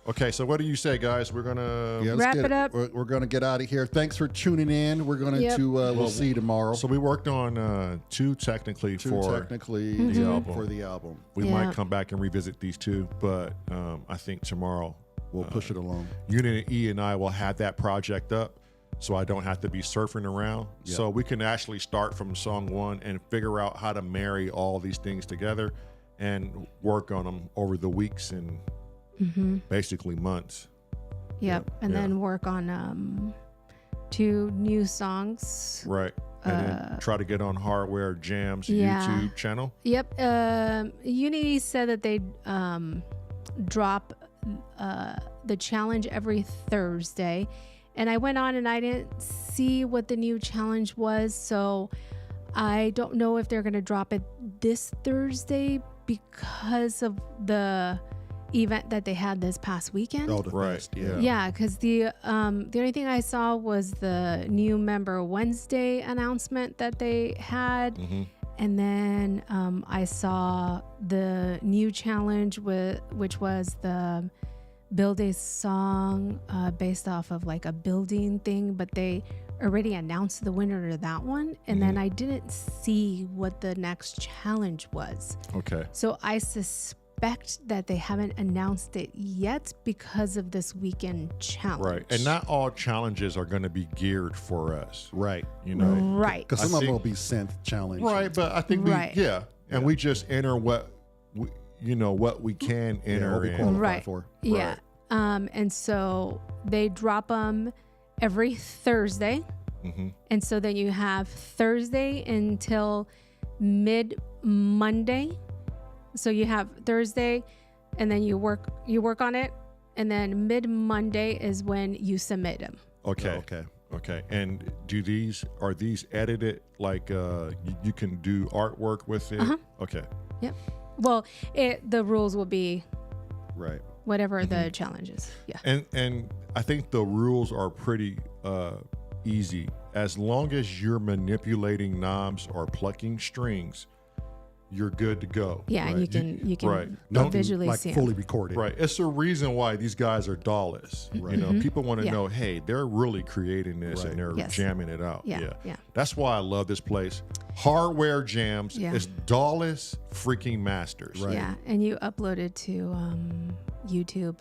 Okay, so what do you say, guys? We're gonna. Yeah, let's Wrap get it up. We're going to get out of here. Thanks for tuning in. We're going Yep. to we'll see you tomorrow. So we worked on two technically Two for technically the album. for the album. We Yeah. might come back and revisit these two, but I think tomorrow We'll push it along. Unit E and I will have that project up, so I don't have to be surfing around. Yeah. So we can actually start from song one and figure out how to marry all these things together and work on them over the weeks and basically months. Yep. And Yeah. then work on 2 new songs. Right. And then try to get on Hardware Jam's Yeah. YouTube channel. Yep. Unity said that they drop the challenge every Thursday. And I went on and I didn't see what the new challenge was. So I don't know if they're going to drop it this Thursday because of the event that they had this past weekend. Oh, the Right, fest, yeah. Yeah, because the only thing I saw was the new member Wednesday announcement that they had, and then I saw the new challenge which was the build a song based off of like a building thing, but they already announced the winner of that one, and then I didn't see what the next challenge was. Okay. So I suspect that they haven't announced it yet because of this weekend challenge. Right. And not all challenges are going to be geared for us. Right. You know? Right. Because some I of them think- will be synth challenge. Right. But I think Right. And we just enter what we can Yeah, enter what we in. qualify Right. for. Yeah. And so they drop them every Thursday. And so then you have Thursday until mid Monday. So you have Thursday and then you work on it. And then mid Monday is when you submit them. Okay. Oh, okay. Okay. And are these edited? Like you can do artwork with it? Okay. Yep. Well, the rules will be Right. whatever the challenge is. Yeah. And I think the rules are pretty easy. As long as you're manipulating knobs or plucking strings, you're good to go. Yeah, and you can Right. Don't visually like see 'em. fully recorded. Right. It's the reason why these guys are dollars. You know, people want to Yeah. know, hey, they're really creating this Right. and they're Yes. jamming it out. Yeah, yeah. That's why I love this place. Hardware jams. Yeah. It's Dawless freaking masters. Right. Yeah, and you upload it to YouTube,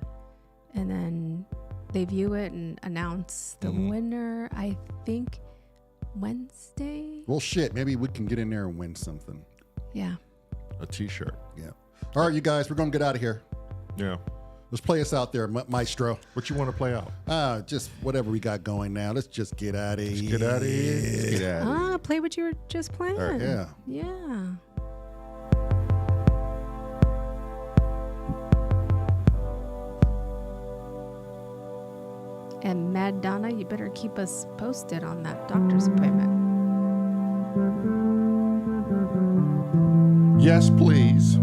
and then they view it and announce the winner. I think Wednesday. Well, shit. Maybe we can get in there and win something. Yeah. A t-shirt. Yeah. All right, you guys, we're gonna get out of here. Yeah. Let's play us out there, Maestro. What you want to play out? Just whatever we got going now. Let's just get out of here. Get out of here. Let's get out of here. Play what you were just playing. All right. Yeah. Yeah. And Mad Donna, you better keep us posted on that doctor's appointment. Yes, please.